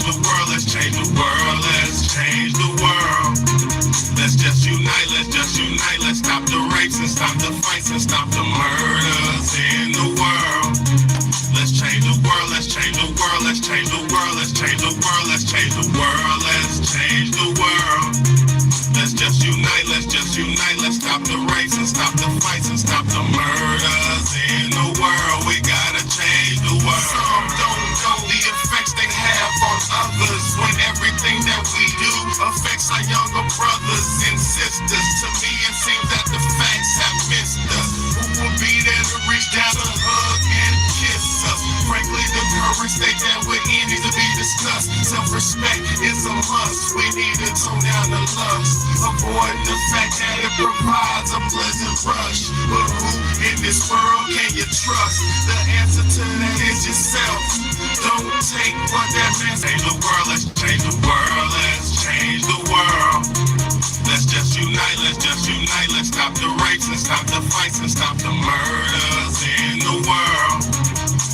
the world, let's change the world, let's change the world. Let's just unite, let's stop the rapes and stop the fights and stop the murders in the world. Let's change the world, let's change the world, let's change the world, let's change the world, let's change the world, let's change the world. Let's just unite, let's stop the rapes and stop the fights and stop the murders in the world. We gotta change the world. Some don't know the effects they have on others when everything that we do affects our younger brothers and sisters. To me, it seems that the facts have missed us. Who will be there to reach down to hug and kiss us? Frankly, the current state that we're in needs to be discussed. Self-respect is a must. We need to tone down the lust, avoiding the fact that it provides a pleasant rush. But who in this world can you trust? The answer to that is yourself. Don't take what that man say. The world, let's change the world, let's change the world. Let's just unite, let's stop the rapes and stop the fights and stop the murders in the world.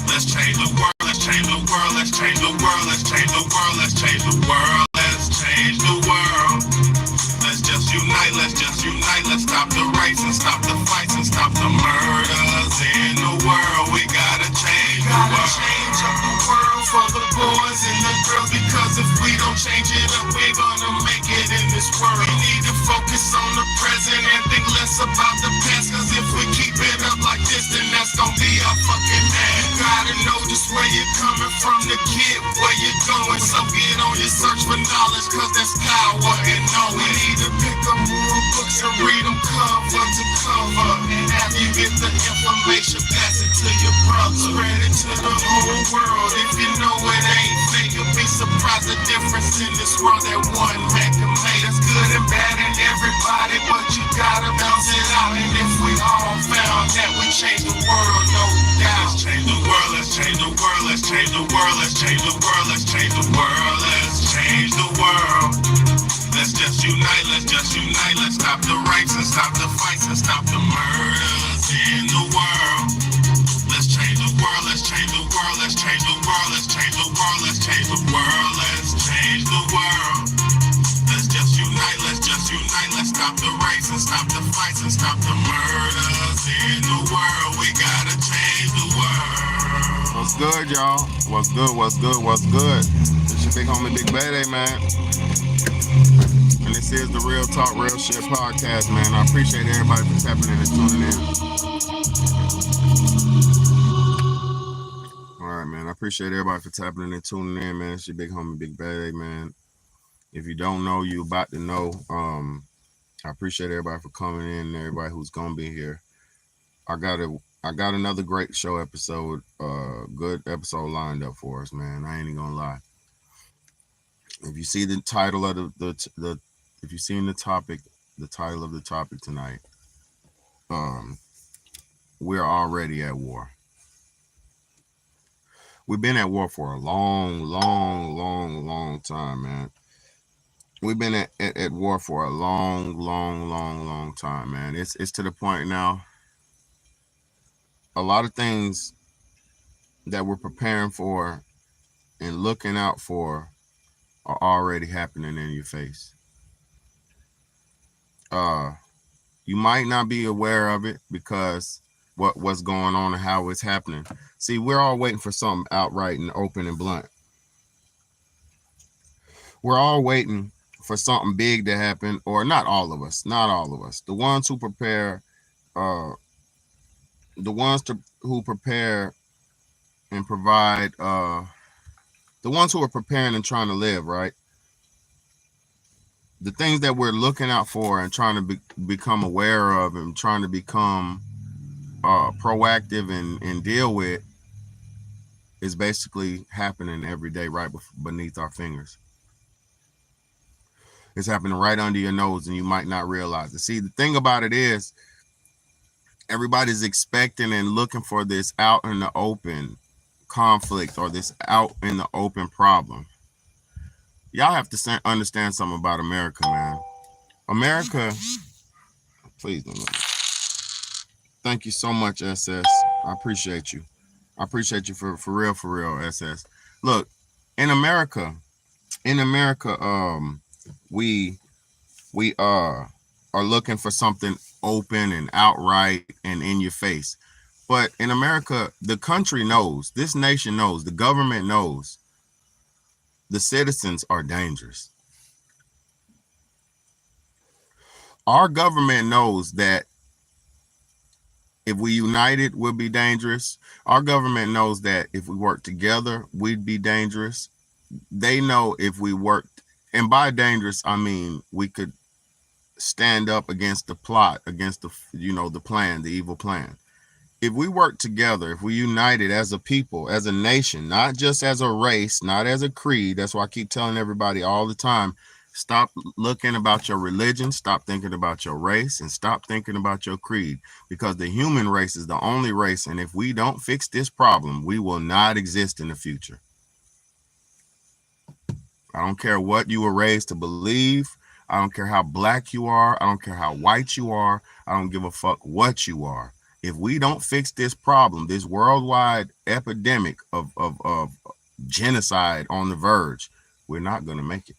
Let's change the world, let's change the world, let's change the world, let's change the world, let's change the world, let's change the world. Let's just unite, let's stop the rapes and stop the fights and stop the murders in the world. We gotta change the world. Gotta change up the world for the boys and the girls, because if we don't change it up, we're gonna make it in this world. We need to focus on the present and think less about the past, cause if we keep it up like this, then that's gonna be our fucking ass. You gotta know just where you're coming from to get where you're going, so get on your search for knowledge, cause that's power and knowing. We need to pick up more books and read them cover to cover, and after you get the information, pass it to your brother. Spread it to the whole world. If you know it ain't fake, you'll be surprised the difference in this world that one man can make. That's good and bad in everybody, but you gotta bounce it out. And if we all found that we change the world, no doubt. Let's change the world, let's change the world, let's change the world, let's change the world, let's change the world, let's change the world. Let's just unite, let's stop the rapes and stop the fights and stop the murders in the world. Let's change the world, let's change the world, let's change the world, let's change the world, let's change the world, let's change the world. Let's just unite, let's stop the rapes and stop the fights and stop the murders in the world. We gotta change the world. What's good, y'all? What's good, what's good, what's good? It's your big homie, Big Bayday, man. And this is the Real Talk, Real Shit podcast, man. I appreciate everybody for tapping in and tuning in. All right, man. I appreciate everybody for tapping in and tuning in, man. It's your big homie, Big Bayday, man. If you don't know, you about to know. I appreciate everybody for coming in and everybody who's gonna be here. I got another great show episode, good episode lined up for us, man. I ain't even gonna lie. If you see the title of the if you've seen the title of the topic tonight, we're already at war. We've been at war for a long time, man. We've been at war for a long time, man. It's to the point now. A lot of things that we're preparing for and looking out for are already happening in your face. You might not be aware of it because what's going on and how it's happening. See, we're all waiting for something outright and open and blunt. We're all waiting for something big to happen, or not all of us. The ones who prepare, who prepare and provide, the ones who are preparing and trying to live, right? The things that we're looking out for and trying to become aware of and trying to become proactive and deal with is basically happening every day right beneath our fingers. It's happening right under your nose and you might not realize it. See, the thing about it is everybody's expecting and looking for this out in the open conflict or this out in the open problem. Y'all have to understand something about America, man. America, please don't look. Thank you so much, SS. I appreciate you. I appreciate you for real, SS. Look, in America, in America, we are looking for something open and outright and in your face. But in America, the country knows, this nation knows, the government knows, the citizens are dangerous. Our government knows that if we united, we'll be dangerous. Our government knows that if we work together, we'd be dangerous. They know if we worked, and by dangerous, I mean we could stand up against the plot, against the, the plan, the evil plan. If we work together, if we united as a people, as a nation, not just as a race, not as a creed. That's why I keep telling everybody all the time, stop looking about your religion, stop thinking about your race, and stop thinking about your creed, because the human race is the only race. And if we don't fix this problem, we will not exist in the future. I don't care what you were raised to believe. I don't care how black you are. I don't care how white you are. I don't give a fuck what you are. If we don't fix this problem, this worldwide epidemic of genocide on the verge, we're not going to make it.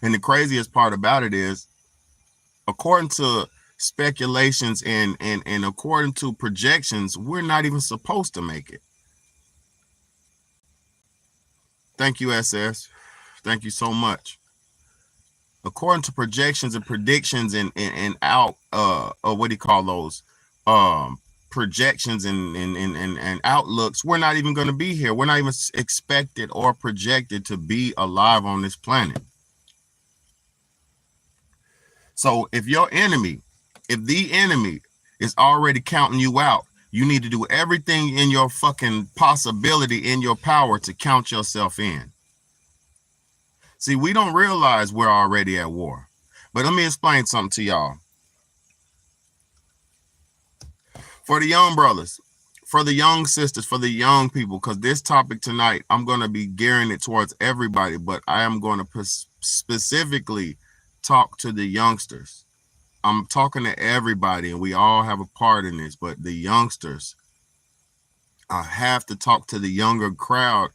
And the craziest part about it is, according to speculations and according to projections, we're not even supposed to make it. Thank you, SS. Thank you so much. According to projections and predictions and what do you call those? Projections and outlooks, we're not even going to be here. We're not even expected or projected to be alive on this planet. So if the enemy is already counting you out, you need to do everything in your fucking possibility, in your power, to count yourself in. See, we don't realize we're already at war. But let me explain something to y'all. For the young brothers, for the young sisters, for the young people, because this topic tonight, I'm going to be gearing it towards everybody, but I am going to specifically talk to the youngsters. I'm talking to everybody, and we all have a part in this, but the youngsters, I have to talk to the younger crowd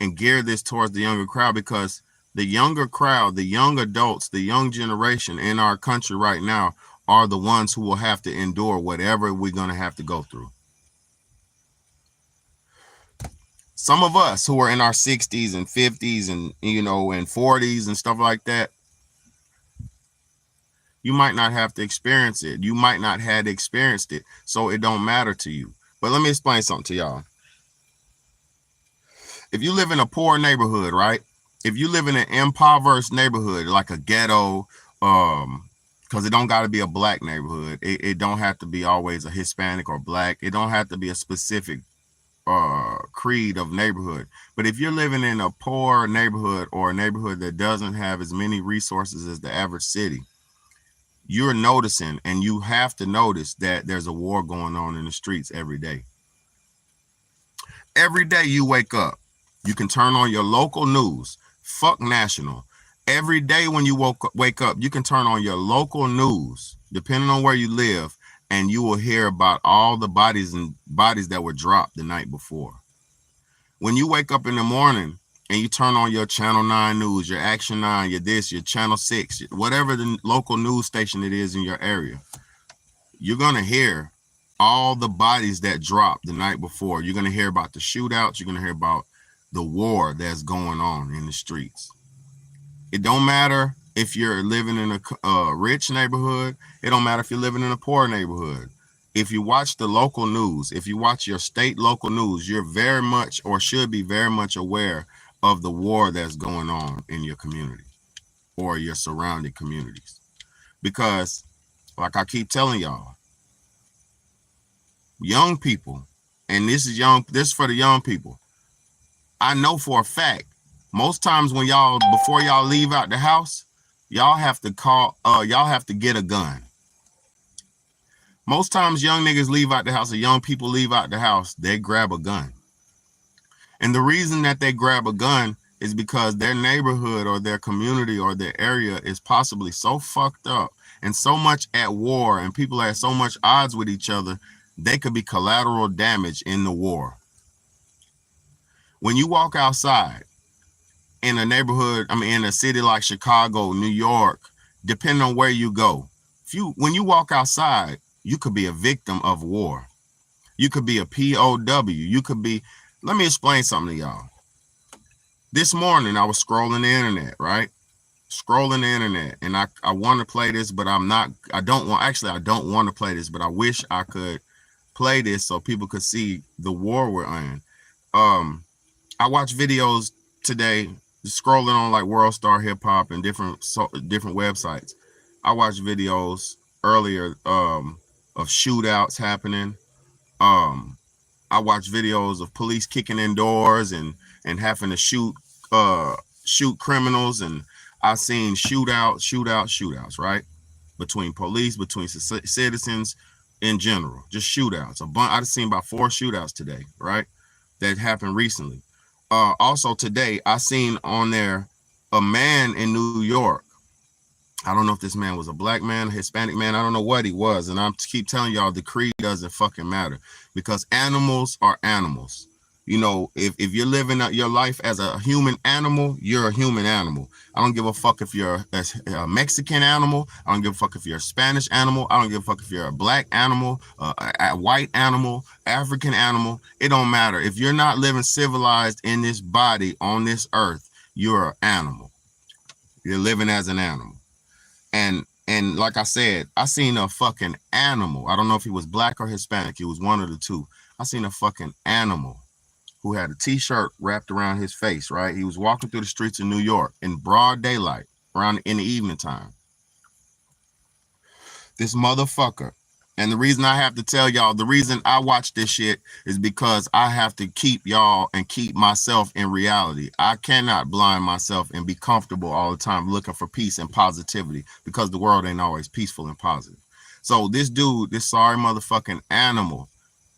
and gear this towards the younger crowd, because the younger crowd, the young adults, the young generation in our country right now are the ones who will have to endure whatever we're going to have to go through. Some of us who are in our 60s and 50s and, and 40s and stuff like that, you might not have to experience it. You might not have experienced it, so it don't matter to you. But let me explain something to y'all. If you live in a poor neighborhood, right? If you live in an impoverished neighborhood, like a ghetto, because it don't got to be a black neighborhood. It don't have to be always a Hispanic or black. It don't have to be a specific creed of neighborhood. But if you're living in a poor neighborhood, or a neighborhood that doesn't have as many resources as the average city, you're noticing, and you have to notice, that there's a war going on in the streets every day. Every day you wake up, you can turn on your local news. Fuck national. Every day when you wake up, you can turn on your local news, depending on where you live, and you will hear about all the bodies that were dropped the night before. When you wake up in the morning and you turn on your Channel 9 news, your Action 9, your this, your Channel 6, whatever the local news station it is in your area, you're going to hear all the bodies that dropped the night before. You're going to hear about the shootouts. You're going to hear about the war that's going on in the streets. It don't matter if you're living in a rich neighborhood. It don't matter if you're living in a poor neighborhood. If you watch the local news, if you watch your state local news, you're very much, or should be very much, aware of the war that's going on in your community or your surrounding communities. Because, like I keep telling y'all, young people, and this is for the young people, I know for a fact, most times when before y'all leave out the house, y'all have to get a gun. Most times young niggas leave out the house, or young people leave out the house, they grab a gun. And the reason that they grab a gun is because their neighborhood or their community or their area is possibly so fucked up and so much at war, and people are at so much odds with each other, they could be collateral damage in the war. When you walk outside in a neighborhood, in a city like Chicago, New York, depending on where you go, when you walk outside, you could be a victim of war. You could be a POW. You could be, let me explain something to y'all. This morning, I was scrolling the internet, right? Scrolling the internet, and I want to play this, but I don't want to play this, but I wish I could play this so people could see the war we're in. I watched videos today, scrolling on like World Star Hip Hop and different websites. I watched videos earlier of shootouts happening. I watched videos of police kicking in doors and having to shoot criminals, and I seen shootouts, right? Between police, between citizens in general, just shootouts. I've seen about 4 shootouts today, right? That happened recently. Also today, I seen on there a man in New York. I don't know if this man was a black man, a Hispanic man. I don't know what he was. And I keep telling y'all, the creed doesn't fucking matter, because animals are animals. You know, if you're living out your life as a human animal, you're a human animal. I don't give a fuck if you're a Mexican animal. I don't give a fuck if you're a Spanish animal. I don't give a fuck if you're a black animal, a white animal, African animal. It don't matter. If you're not living civilized in this body on this earth, you're an animal. You're living as an animal. And like I said, I seen a fucking animal. I don't know if he was black or Hispanic. He was one of the two. I seen a fucking animal who had a t-shirt wrapped around his face, right? He was walking through the streets of New York in broad daylight, around in the evening time. This motherfucker. And the reason I have to tell y'all, the reason I watch this shit is because I have to keep y'all and keep myself in reality. I cannot blind myself and be comfortable all the time looking for peace and positivity, because the world ain't always peaceful and positive. So this dude, this sorry motherfucking animal,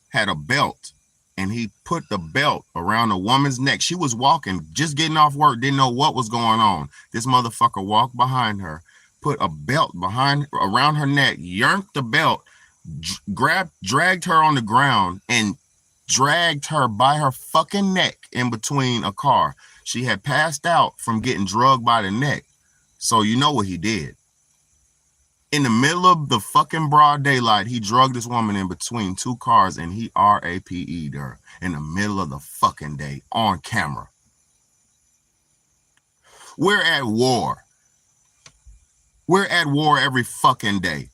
had a belt, and he put the belt around a woman's neck. She was walking, just getting off work, didn't know what was going on. This motherfucker walked behind her, put a belt around her neck, yanked the belt, dragged her on the ground, and dragged her by her fucking neck in between a car. She had passed out from getting drugged by the neck. So you know what he did. In the middle of the fucking broad daylight, he drugged this woman in between 2 cars, and he RAPE'd her in the middle of the fucking day on camera. We're at war. We're at war every fucking day.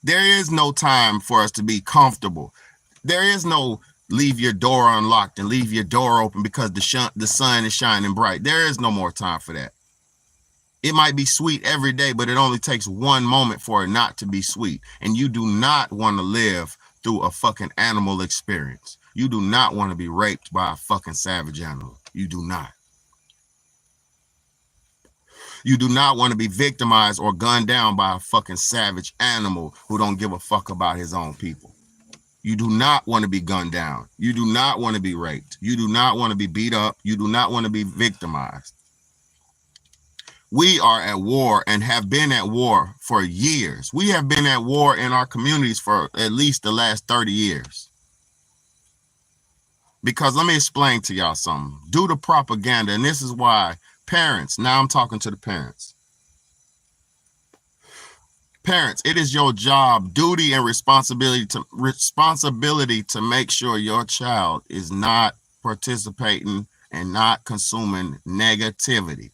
There is no time for us to be comfortable. There is no leave your door unlocked and leave your door open because the sun is shining bright. There is no more time for that. It might be sweet every day, but it only takes one moment for it not to be sweet. And you do not want to live through a fucking animal experience. You do not want to be raped by a fucking savage animal. You do not. You do not want to be victimized or gunned down by a fucking savage animal who don't give a fuck about his own people. You do not want to be gunned down. You do not want to be raped. You do not want to be beat up. You do not want to be victimized. We are at war and have been at war for years. We have been at war in our communities for at least the last 30 years. Because let me explain to y'all something. Due to propaganda, and this is why parents, now I'm talking to the parents. Parents, it is your job, duty, and responsibility to make sure your child is not participating and not consuming negativity.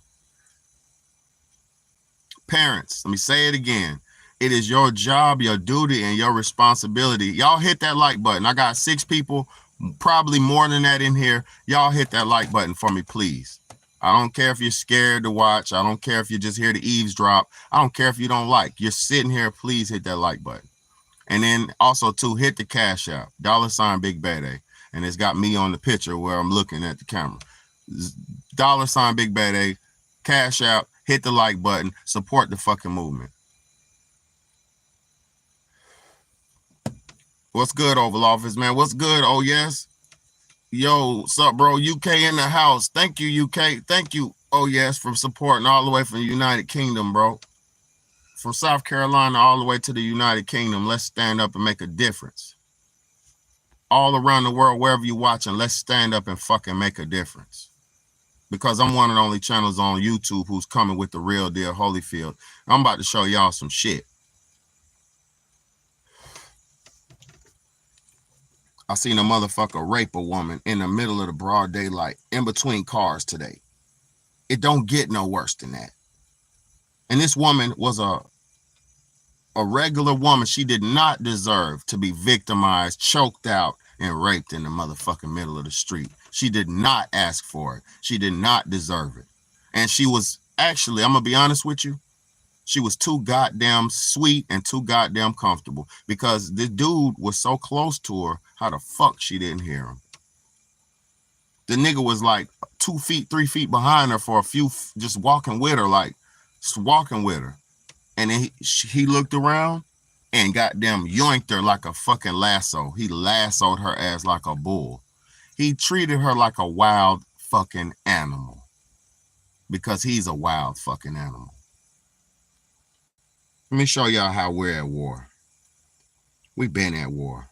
Parents, let me say it again. It is your job, your duty, and your responsibility. Y'all hit that like button. I got 6 people, probably more than that in here. Y'all hit that like button for me, please. I don't care if you're scared to watch. I don't care if you're just here to eavesdrop. I don't care if you don't like. You're sitting here, please hit that like button. And then also, too, hit the Cash App, $ Big Bad A. And it's got me on the picture where I'm looking at the camera. $ Big Bad A, Cash App. Hit the like button. Support the fucking movement. What's good, Oval Office, man? What's good? Oh, yes. Yo, what's up, bro? UK in the house. Thank you, UK. Thank you. Oh, yes, for supporting all the way from the United Kingdom, bro. From South Carolina all the way to the United Kingdom. Let's stand up and make a difference. all around the world, wherever you're watching, let's stand up and fucking make a difference. Because I'm one of the only channels on YouTube who's coming with the real deal Holyfield. I'm about to show y'all some shit. I seen a motherfucker rape a woman in the middle of the broad daylight, in between cars today. It don't get no worse than that. And this woman was a regular woman. She did not deserve to be victimized, choked out, and raped in the motherfucking middle of the street. She did not ask for it. She did not deserve it. And she was actually, I'm gonna be honest with you, she was too goddamn sweet and too goddamn comfortable, because this dude was so close to her. How the fuck she didn't hear him? The nigga was like 2 feet, 3 feet behind her for a few, just walking with her, like just walking with her. And then he looked around and goddamn yoinked her like a fucking lasso. He lassoed her ass like a bull. He treated her like a wild fucking animal, because he's a wild fucking animal. Let me show y'all how we're at war. We've been at war.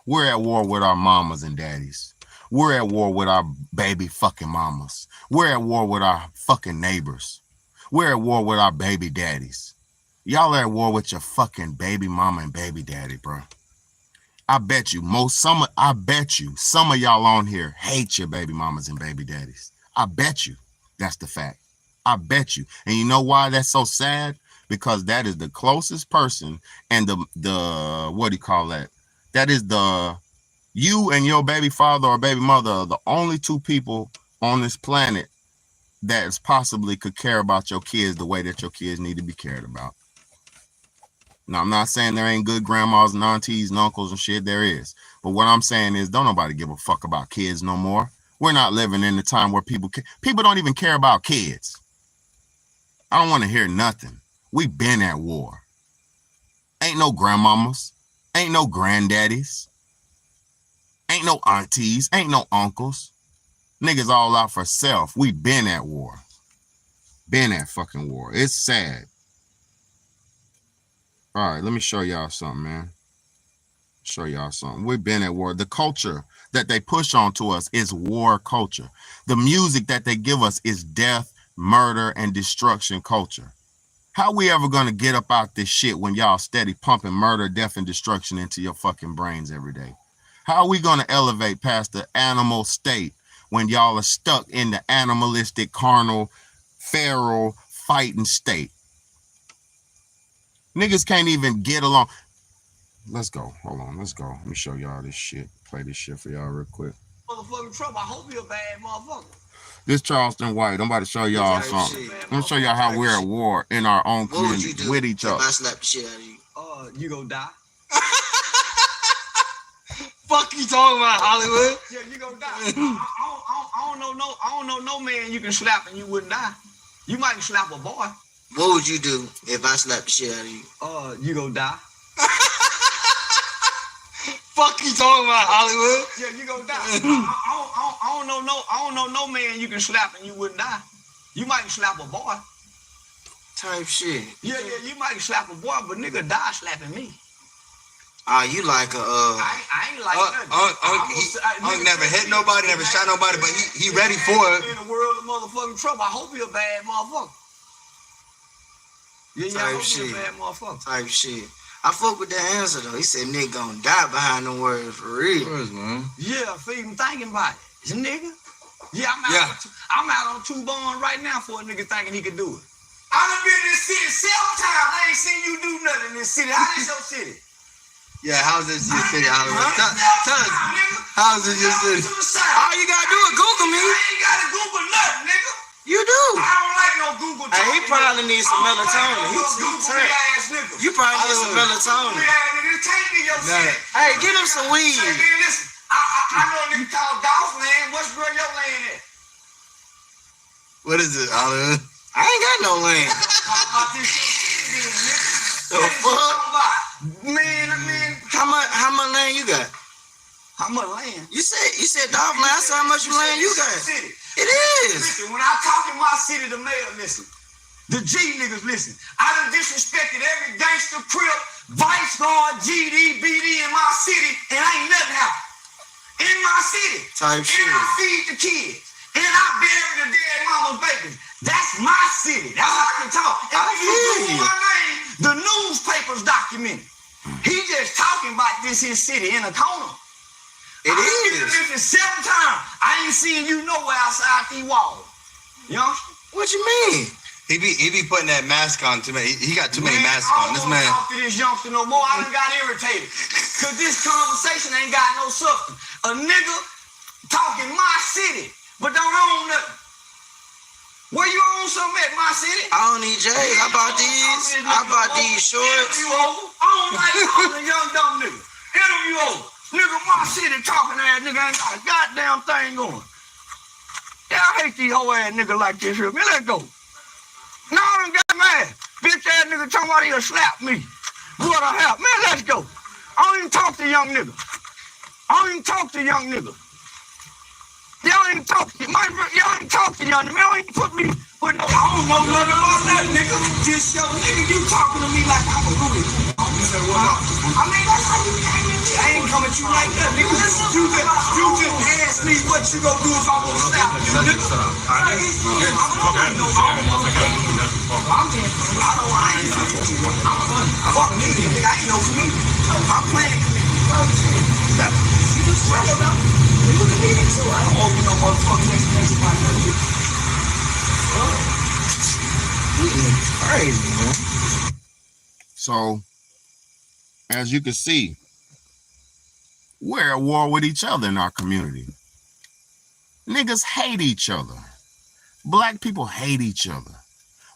We're at war with our mamas and daddies. We're at war with our baby fucking mamas. We're at war with our fucking neighbors. We're at war with our baby daddies. Y'all are at war with your fucking baby mama and baby daddy, bro. I bet you some of y'all on here hate your baby mamas and baby daddies. I bet you that's the fact. I bet you. And you know why that's so sad? Because that is the closest person, and the what do you call that? That is you and your baby father or baby mother are the only two people on this planet that is possibly could care about your kids the way that your kids need to be cared about. Now, I'm not saying there ain't good grandmas and aunties and uncles and shit. There is. But what I'm saying is, don't nobody give a fuck about kids no more. We're not living in the time where people don't even care about kids. I don't want to hear nothing. We been at war. Ain't no grandmamas. Ain't no granddaddies. Ain't no aunties. Ain't no uncles. Niggas all out for self. We been at war. Been at fucking war. It's sad. All right, let me show y'all something, man. Show y'all something. We've been at war. The culture that they push onto us is war culture. The music that they give us is death, murder, and destruction culture. How we ever gonna get up out this shit when y'all steady pumping murder, death, and destruction into your fucking brains every day? How are we gonna elevate past the animal state when y'all are stuck in the animalistic, carnal, feral, fighting state? Niggas can't even get along. Let's go. Hold on. Let's go. Let me show y'all this shit. Play this shit for y'all real quick. Motherfucking Trump, I hope you're a bad motherfucker. This Charleston White. I'm about to show y'all something. Let me show y'all how we're at war in our own community with each other. If I slap the shit out of you. You gonna die. Fuck you talking about, Hollywood? Yeah, you gonna die. I don't know no man you can slap and you wouldn't die. You might slap a boy. What would you do if I slapped the shit out of you? You gonna die. Fuck you talking about, Hollywood? Yeah, you gonna die. I don't know no man you can slap and you wouldn't die. You might slap a boy. Type shit. Yeah, you might slap a boy, but nigga die slapping me. You like a I ain't like nothing. Unc never hit nobody, never shot nobody, but he ready for it. In the world of motherfucking trouble, I hope you're a bad motherfucker. Yeah, I hope you're a bad motherfucker. Type shit. I fuck with that answer though. He said nigga gonna die behind them words for real. Words, man. Yeah, for even thinking about it. This nigga? Yeah, I'm out on 2 bonds right now for a nigga thinking he could do it. I done been in this city several times. I ain't seen you do nothing in this city. How is your city? Yeah, how's this your city? Tell us, how's this your city? All you gotta do is Google me. I ain't gotta Google nothing, nigga. You do. I don't like no Google. Hey, he probably needs some melatonin. You probably need some melatonin. Hey, get him some weed. Listen, I know a nigga called Golf Land. What's where your land at? What is it, Oliver? I ain't got no land. The fuck? Man, how much land you got? How much land? You said Dolph Land. I said how much land you got? It is. Listen, when I talk in my city, the mayor listen. The G niggas listen. I done disrespected every gangster, crip, vice guard, GD, BD in my city, and ain't nothing happened. in my city. Type shit. And I feed the kids. And I bury the dead mama's baby. That's my city. That's how I can talk. And I hear my name, the newspapers document it. He just talking about this his city in a corner. It is. Been 7 times. I ain't seen you nowhere outside these walls. You know? What you mean? He be putting that mask on too many. He got too many masks on. This man. I don't talk to this youngster no more. I done got irritated. Cause this conversation ain't got no substance. A nigga talking my city, but don't own nothing. Where you own something at my city? I don't need J's. I bought these shorts. You over? I don't like talking to young dumb nigga. Interview over. Nigga, my city talking ass nigga ain't got a goddamn thing going. Yeah, I hate these hoe ass niggas like this here. Man, let's go. No, I done got mad. Bitch ass nigga talking about he'll slap me. What a hell. Man, let's go. I don't even talk to young niggas. Y'all ain't talk to young niggas. Y'all ain't talk to young niggas. Y'all ain't put me with no. I don't know nothing about that nigga. Just yo, nigga, you talking to me like I'm a rookie. I mean, that's how you came in. I ain't coming to you like that, nigga. You just ask me what you gonna do if I gonna slap you, nigga. I'm playing crazy, man. So, as you can see, we're at war with each other in our community. Niggas hate each other. Black people hate each other.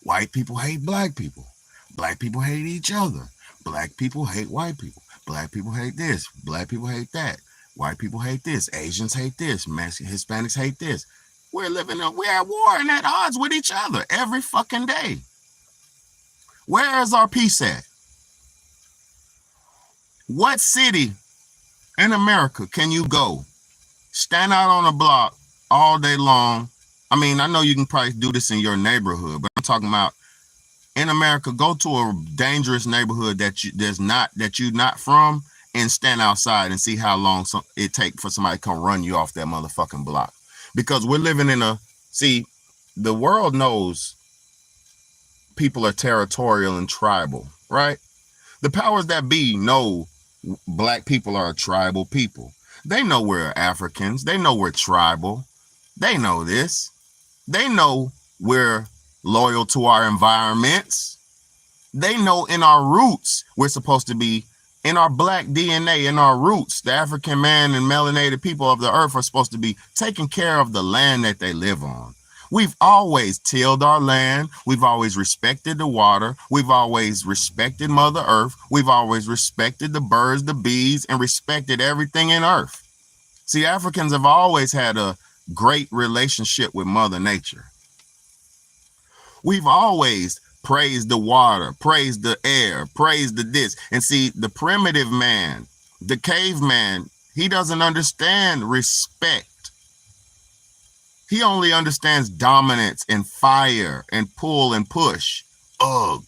White people hate black people. Black people hate each other. Black people hate white people. Black people hate this. Black people hate that. White people hate this. Asians hate this. Mexican, Hispanics hate this. We're at war and at odds with each other every fucking day. Where is our peace at? What city in America can you go, stand out on a block all day long? I mean, I know you can probably do this in your neighborhood, but I'm talking about in America, go to a dangerous neighborhood that you're not from and stand outside and see how long it take for somebody to come run you off that motherfucking block. Because we're living in the world knows people are territorial and tribal, right? The powers that be know black people are a tribal people. They know we're Africans. They know we're tribal. They know this. They know we're loyal to our environments. They know in our roots, we're supposed to be in our black DNA, in our roots, the African man and melanated people of the earth are supposed to be taking care of the land that they live on. We've always tilled our land. We've always respected the water. We've always respected Mother Earth. We've always respected the birds, the bees, and respected everything in earth. See, Africans have always had a great relationship with Mother Nature. We've always praised the water, praised the air, praised the this. And see, the primitive man, the caveman, he doesn't understand respect. He only understands dominance and fire and pull and push. Ugh,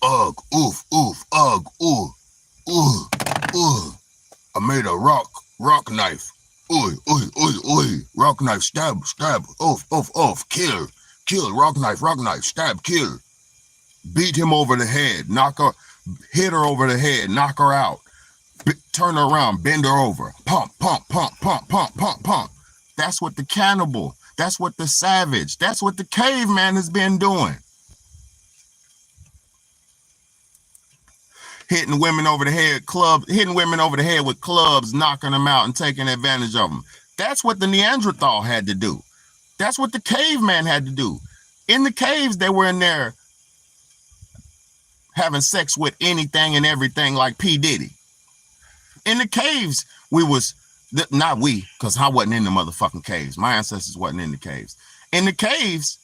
ugh, oof, oof, ugh, ooh, ooh, ooh. I made a rock knife. Ooh, ooh, ooh, ooh. Rock knife, stab, oof, oof, oof, kill, rock knife, stab, kill. Beat him over the head, hit her over the head, knock her out. Turn her around, bend her over. Pump, pump, pump, pump, pump, pump, pump. That's what the cannibal, that's what the savage, that's what the caveman has been doing. Hitting women over the head, hitting women over the head with clubs, knocking them out and taking advantage of them. That's what the Neanderthal had to do. That's what the caveman had to do. In the caves, they were in there having sex with anything and everything like P. Diddy. In the caves, not we, because I wasn't in the motherfucking caves. My ancestors wasn't in the caves. In the caves,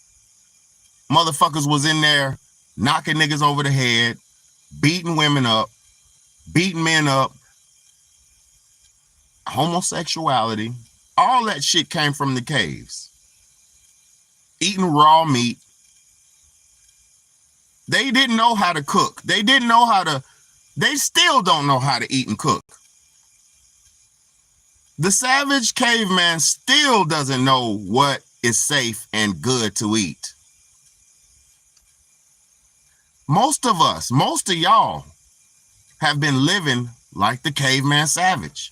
motherfuckers was in there knocking niggas over the head, beating women up, beating men up, homosexuality, all that shit came from the caves. Eating raw meat. They didn't know how to cook. They still don't know how to eat and cook. The savage caveman still doesn't know what is safe and good to eat. Most of us, most of y'all have been living like the caveman savage.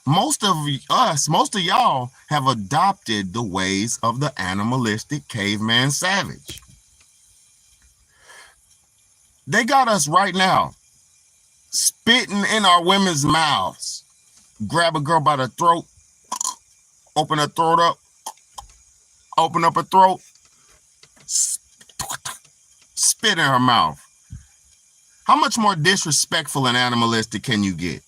Most of us, most of y'all have adopted the ways of the animalistic caveman savage. They got us right now spitting in our women's mouths. Grab a girl by the throat, open her throat up, open up her throat, spit in her mouth. How much more disrespectful and animalistic can you get?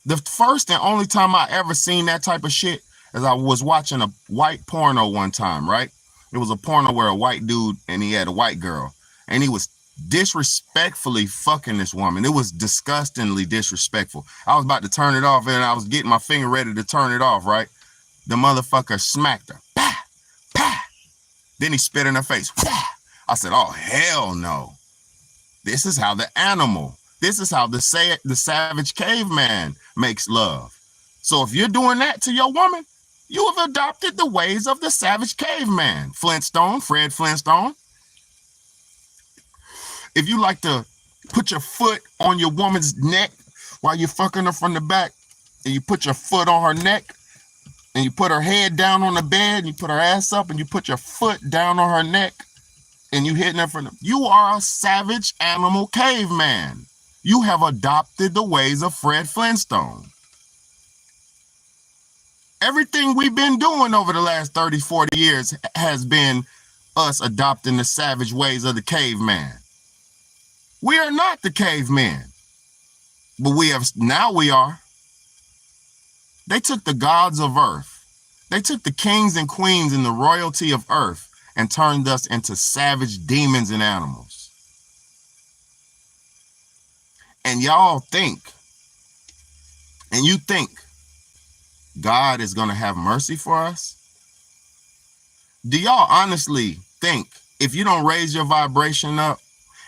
The first and only time I ever seen that type of shit is I was watching a white porno one time, right? It was a porno where a white dude and he had a white girl and he was disrespectfully fucking this woman. It was disgustingly disrespectful. I was about to turn it off and I was getting my finger ready to turn it off, right? The motherfucker smacked her. Bah, bah. Then he spit in her face. Bah. I said, oh, hell no. This is how the animal, this is how the savage caveman makes love. So if you're doing that to your woman, you have adopted the ways of the savage caveman. Flintstone, Fred Flintstone. If you like to put your foot on your woman's neck while you're fucking her from the back, and you put your foot on her neck, and you put her head down on the bed, and you put her ass up, and you put your foot down on her neck, and you hitting her from the, you are a savage animal caveman. You have adopted the ways of Fred Flintstone. Everything we've been doing over the last 30, 40 years has been us adopting the savage ways of the caveman. We are not the cavemen, but now we are. They took the gods of earth. They took the kings and queens and the royalty of earth and turned us into savage demons and animals. And y'all think, and you think God is going to have mercy for us? Do y'all honestly think if you don't raise your vibration up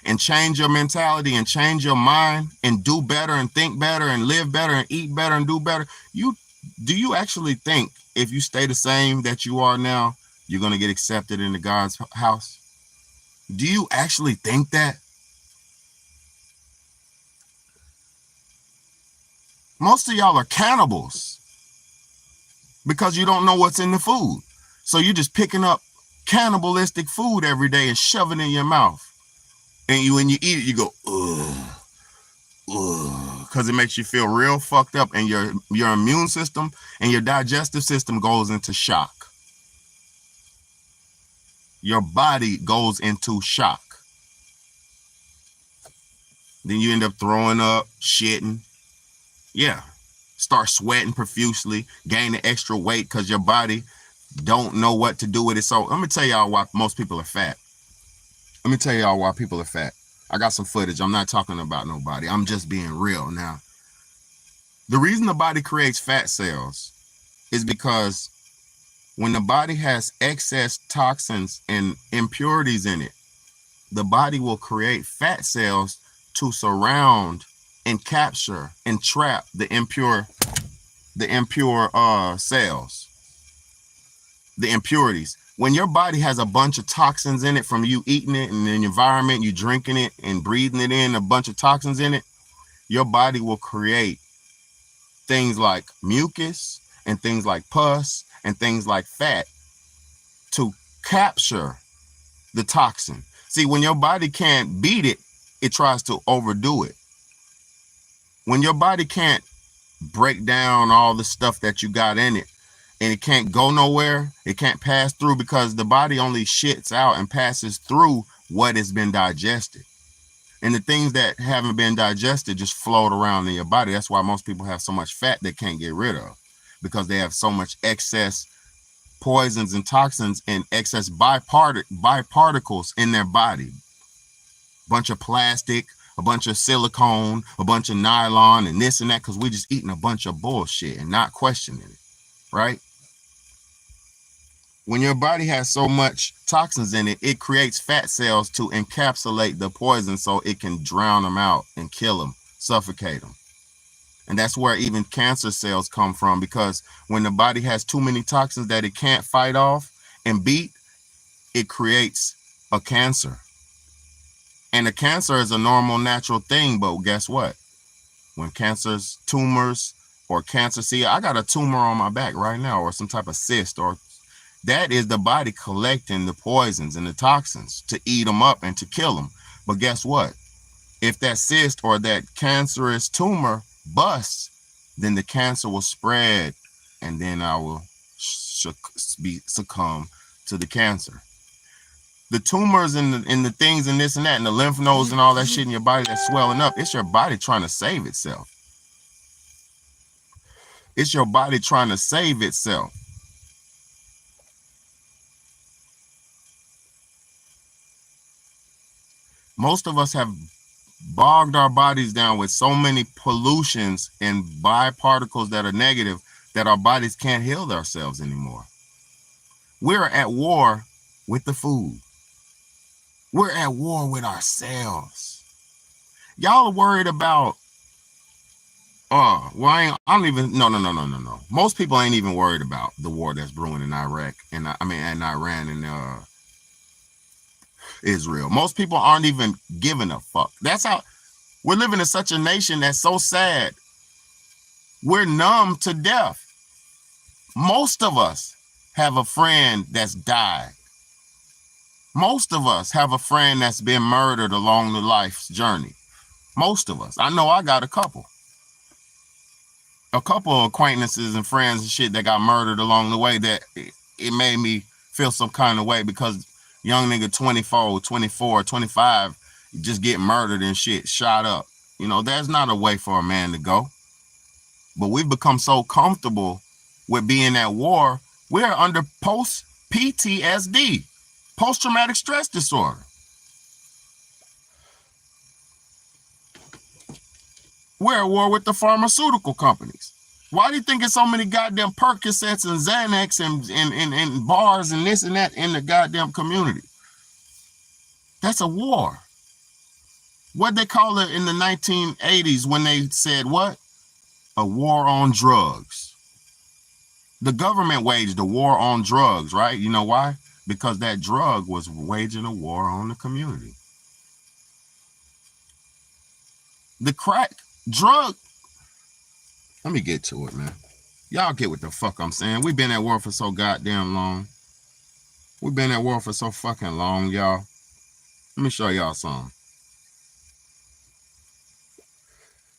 and change your mentality and change your mind and do better and think better and live better and eat better and do better, do you actually think if you stay the same that you are now, you're going to get accepted into God's house? Do you actually think that? Most of y'all are cannibals because you don't know what's in the food. So you're just picking up cannibalistic food every day and shoving it in your mouth. And when you eat it, you go, ugh, ugh, because it makes you feel real fucked up, and your immune system and your digestive system goes into shock. Your body goes into shock. Then you end up throwing up, shitting. Yeah. Start sweating profusely, gaining extra weight because your body don't know what to do with it. So let me tell y'all why most people are fat. Let me tell y'all why people are fat. I got some footage. I'm not talking about nobody. I'm just being real now. The reason the body creates fat cells is because when the body has excess toxins and impurities in it, the body will create fat cells to surround and capture and trap the impure cells, the impurities. When your body has a bunch of toxins in it from you eating it and in the environment, you drinking it and breathing it in, a bunch of toxins in it, your body will create things like mucus and things like pus and things like fat to capture the toxin. See, when your body can't beat it, it tries to overdo it. When your body can't break down all the stuff that you got in it, and it can't go nowhere, it can't pass through, because the body only shits out and passes through what has been digested. And the things that haven't been digested just float around in your body. That's why most people have so much fat they can't get rid of, because they have so much excess poisons and toxins and excess byparticles in their body. Bunch of plastic, a bunch of silicone, a bunch of nylon and this and that, because we're just eating a bunch of bullshit and not questioning it, right? When your body has so much toxins in it, it creates fat cells to encapsulate the poison so it can drown them out and kill them, suffocate them. And that's where even cancer cells come from, because when the body has too many toxins that it can't fight off and beat, it creates a cancer. And a cancer is a normal, natural thing, but guess what? When cancers, tumors, or cancer, see, I got a tumor on my back right now, or some type of cyst, or that is the body collecting the poisons and the toxins to eat them up and to kill them. But guess what? If that cyst or that cancerous tumor busts, then the cancer will spread, and then I will succumb to the cancer. The tumors and the things and this and that and the lymph nodes and all that shit in your body that's swelling up, it's your body trying to save itself. It's your body trying to save itself. Most of us have bogged our bodies down with so many pollutions and byparticles that are negative that our bodies can't heal themselves anymore. We're at war with the food. We're at war with ourselves. Y'all are worried about, no. Most people ain't even worried about the war that's brewing in Iraq and Iran and Israel. Most people aren't even giving a fuck. That's how we're living in such a nation that's so sad. We're numb to death. Most of us have a friend that's died. Most of us have a friend that's been murdered along the life's journey. Most of us. I know I got a couple of acquaintances and friends and shit that got murdered along the way, that it made me feel some kind of way, because young nigga 24, 24, 25 just get murdered and shit, shot up. You know, there's not a way for a man to go. But we've become so comfortable with being at war, we're under post-PTSD, post-traumatic stress disorder. We're at war with the pharmaceutical companies. Why do you think there's so many goddamn Percocets and Xanax and bars and this and that in the goddamn community? That's a war. What they call it in the 1980s when they said what? A war on drugs. The government waged a war on drugs, right? You know why? Because that drug was waging a war on the community. The crack drug, let me get to it, man. Y'all get what the fuck I'm saying. We've been at war for so goddamn long. We've been at war for so fucking long, y'all. Let me show y'all something.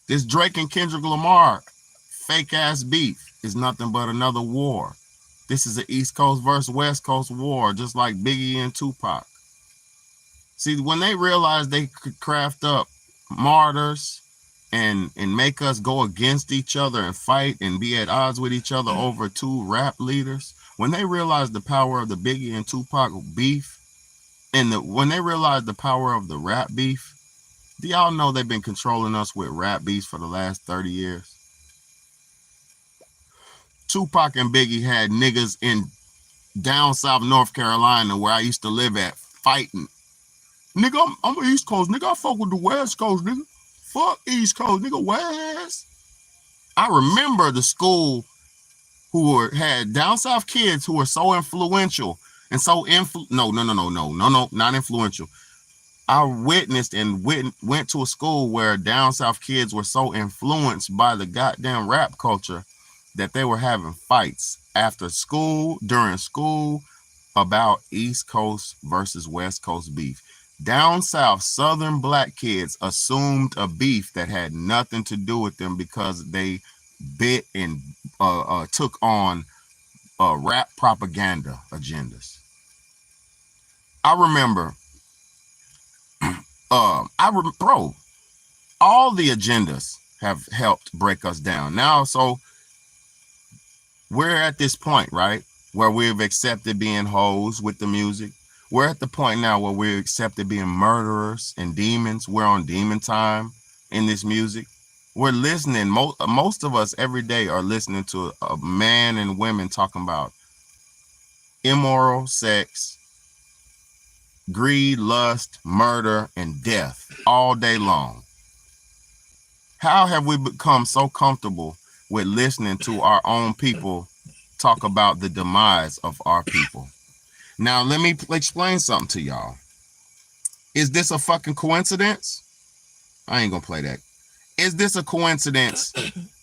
This Drake and Kendrick Lamar fake ass beef is nothing but another war. This is an East Coast versus West Coast war, just like Biggie and Tupac. See, when they realized they could craft up martyrs and make us go against each other and fight and be at odds with each other over two rap leaders, when they realized the power of the Biggie and Tupac beef, and when they realized the power of the rap beef, do y'all know they've been controlling us with rap beefs for the last 30 years? Tupac and Biggie had niggas in down south North Carolina, where I used to live at, fighting. Nigga, I'm East Coast. Nigga, I fuck with the West Coast, nigga. Fuck East Coast, nigga, West. I remember the school who had down south kids who were so influential and so not influential. I witnessed and went to a school where down south kids were so influenced by the goddamn rap culture that they were having fights after school, during school, about East Coast versus West Coast beef. Down south, southern black kids assumed a beef that had nothing to do with them because they bit and took on rap propaganda agendas. I remember, bro, all the agendas have helped break us down. Now, so we're at this point, right, where we've accepted being hoes with the music. We're at the point now where we're accepted being murderers and demons. We're on demon time in this music. We're listening. Most of us every day are listening to a man and women talking about immoral sex, greed, lust, murder, and death all day long. How have we become so comfortable with listening to our own people talk about the demise of our people? Now, let me explain something to y'all. Is this a fucking coincidence? I ain't gonna play that. Is this a coincidence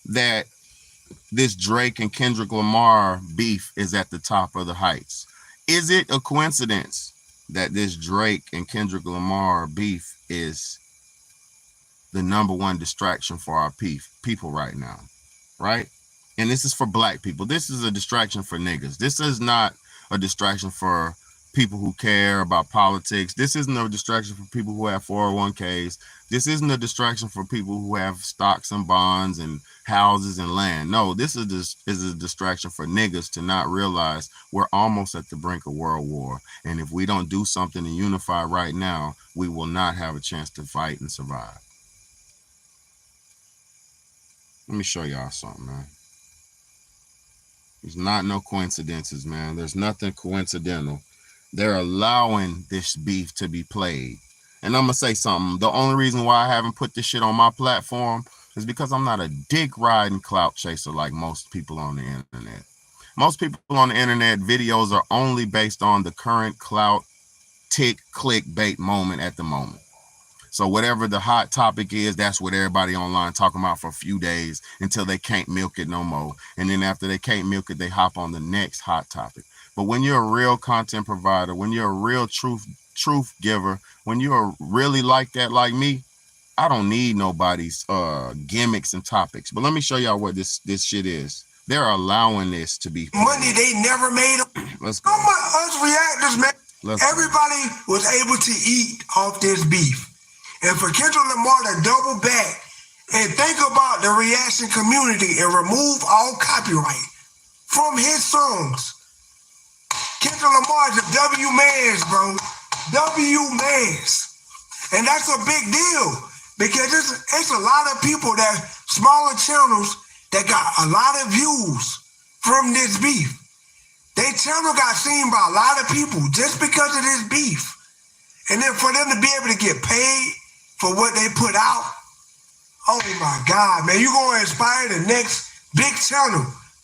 that this Drake and Kendrick Lamar beef is at the top of the heights? Is it a coincidence that this Drake and Kendrick Lamar beef is the #1 distraction for our people right now, right? And this is for black people. This is a distraction for niggas. This is not a distraction for people who care about politics. This isn't a distraction for people who have 401ks. This isn't a distraction for people who have stocks and bonds and houses and land. No, this is a distraction for niggas to not realize we're almost at the brink of world war. And if we don't do something to unify right now, we will not have a chance to fight and survive. Let me show y'all something, man. There's not no coincidences, man. There's nothing coincidental. They're allowing this beef to be played. And I'm going to say something. The only reason why I haven't put this shit on my platform is because I'm not a dick riding clout chaser like most people on the internet. Most people on the internet, videos are only based on the current clout, tick, click, bait moment at the moment. So whatever the hot topic is, that's what everybody online talking about for a few days until they can't milk it no more. And then after they can't milk it, they hop on the next hot topic. But when you're a real content provider, when you're a real truth giver, when you're really like that, like me, I don't need nobody's gimmicks and topics. But let me show y'all what this shit is. They're allowing this to be money they never made. Let's go. Us reactors, man. Everybody was able to eat off this beef. And for Kendrick Lamar to double back and think about the reaction community and remove all copyright from his songs. Kendrick Lamar is a W mans, bro. W mans. And that's a big deal because it's a lot of people that smaller channels that got a lot of views from this beef. Their channel got seen by a lot of people just because of this beef. And then for them to be able to get paid for what they put out, oh my God, man, you're going to inspire the next big channel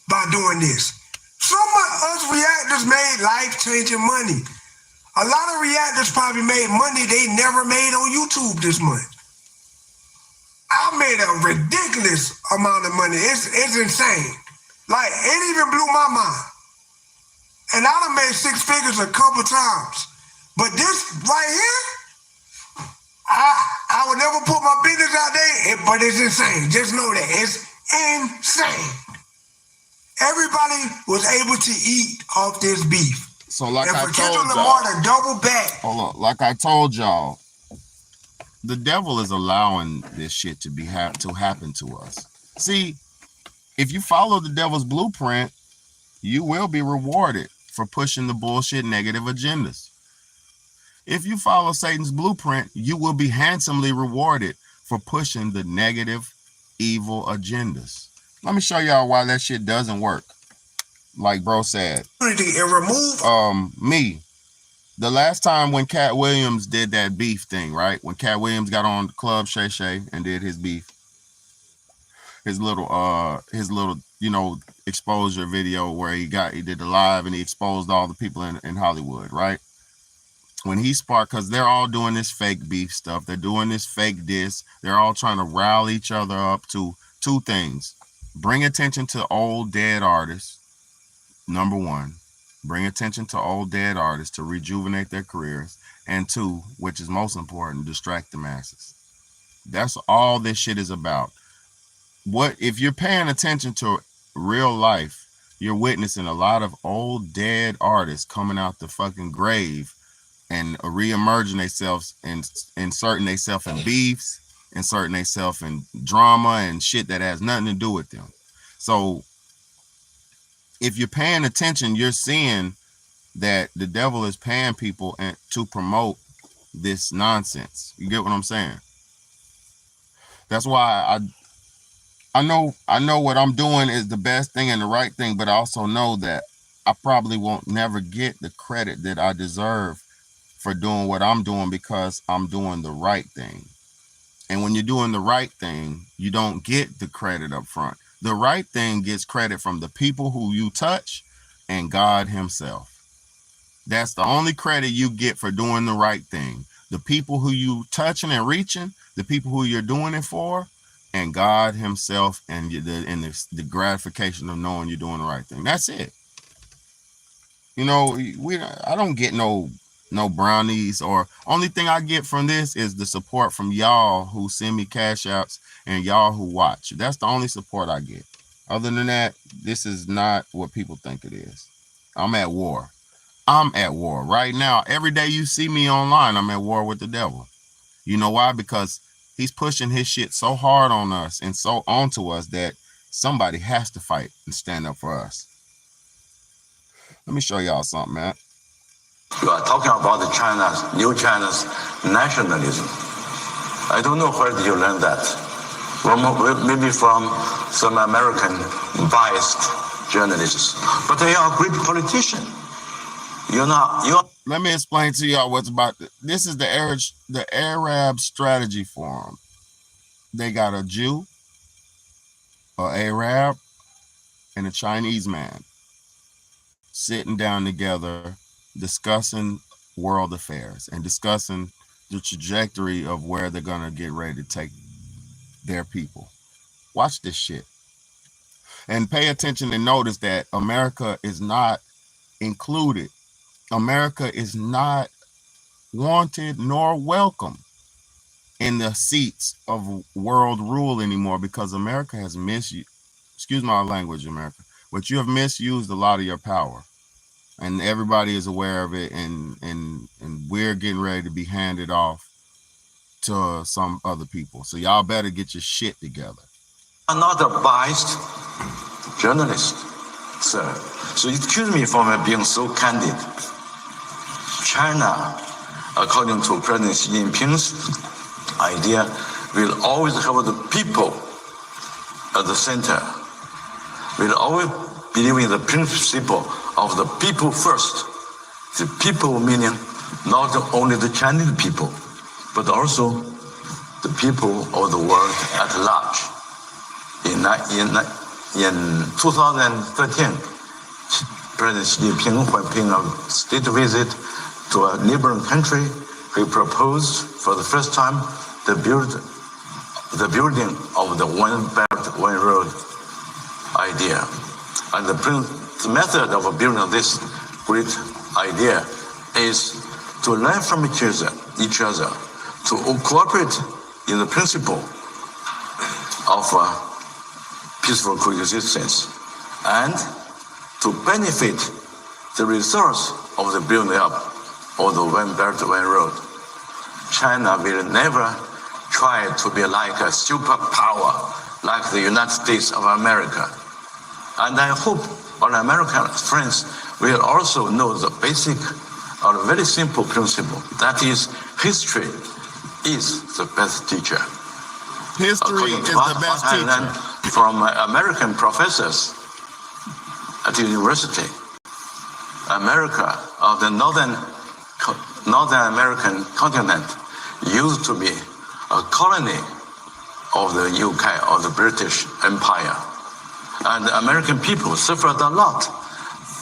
by doing this. Some of us reactors made life-changing money. A lot of reactors probably made money they never made on YouTube this month. I made a ridiculous amount of money. It's insane. Like, it even blew my mind. And I done made 6 figures a couple times. But this right here, I would never put my business out there, but it's insane. Just know that. It's insane. Everybody was able to eat off this beef. So like and I for told Kendrick y'all, Lamar to double back. hold on, like I told y'all, the devil is allowing this shit to happen to us. See, if you follow the devil's blueprint, you will be rewarded for pushing the bullshit negative agendas. If you follow Satan's blueprint, you will be handsomely rewarded for pushing the negative, evil agendas. Let me show y'all why that shit doesn't work. Like bro said, And remove me. The last time when Cat Williams did that beef thing, right? When Cat Williams got on Club Shay Shay and did his beef, his little exposure video where he did the live and he exposed all the people in Hollywood, right? When he sparked, because they're all doing this fake beef stuff, they're doing this fake diss, they're all trying to rally each other up to 2 things: bring attention to old dead artists, number 1, bring attention to old dead artists to rejuvenate their careers, and 2, which is most important, distract the masses. That's all this shit is about. What if you're paying attention to real life, you're witnessing a lot of old dead artists coming out the fucking grave and re-emerging themselves and inserting themselves in beefs, inserting themselves in drama and shit that has nothing to do with them. So if you're paying attention, you're seeing that the devil is paying people to promote this nonsense. You get what I'm saying? That's why I know what I'm doing is the best thing and the right thing, but I also know that I probably won't never get the credit that I deserve for doing what I'm doing because I'm doing the right thing. And when you're doing the right thing, you don't get the credit up front. The right thing gets credit from the people who you touch and God himself. That's the only credit you get for doing the right thing. The people who you touching and reaching, the people who you're doing it for, and God himself, and the gratification of knowing you're doing the right thing. That's it. You know, I don't get no brownies, or only thing I get from this is the support from y'all who send me cash outs and y'all who watch. That's the only support I get. Other than that, this is not what people think it is. I'm at war. I'm at war right now. Every day you see me online, I'm at war with the devil. You know why? Because he's pushing his shit so hard on us and so onto us that somebody has to fight and stand up for us. Let me show y'all something, man. You are talking about the new China's nationalism. I don't know where did you learn that. Maybe from some American biased journalists. But they are a great politician. Let me explain to y'all what's about. This is the Arab Strategy Forum. They got a Jew, an Arab, and a Chinese man sitting down together discussing world affairs and discussing the trajectory of where they're going to get ready to take their people. Watch this shit. And pay attention and notice that America is not included. America is not wanted nor welcome in the seats of world rule anymore, because America has misused, excuse my language, America, but you have misused a lot of your power. And everybody is aware of it, and we're getting ready to be handed off to some other people. So y'all better get your shit together. I'm not a biased journalist, sir. So excuse me for being so candid. China, according to President Xi Jinping's idea, will always have the people at the center. Will always believe in the principle of the people first. The people meaning not only the Chinese people, but also the people of the world at large. In 2013, President Xi Jinping, when paying a state visit to a neighboring country, he proposed for the first time the building of the One Belt, One Road idea. And the method of building this great idea is to learn from each other, to cooperate in the principle of peaceful coexistence, and to benefit the results of the building up of the One Belt, One Road. China will never try to be like a superpower, like the United States of America. And I hope our American friends will also know the basic or very simple principle. That is, history is the best teacher. History is the best teacher. I learned from American professors at the university. America, of the Northern American continent, used to be a colony of the UK, of the British Empire. And the American people suffered a lot.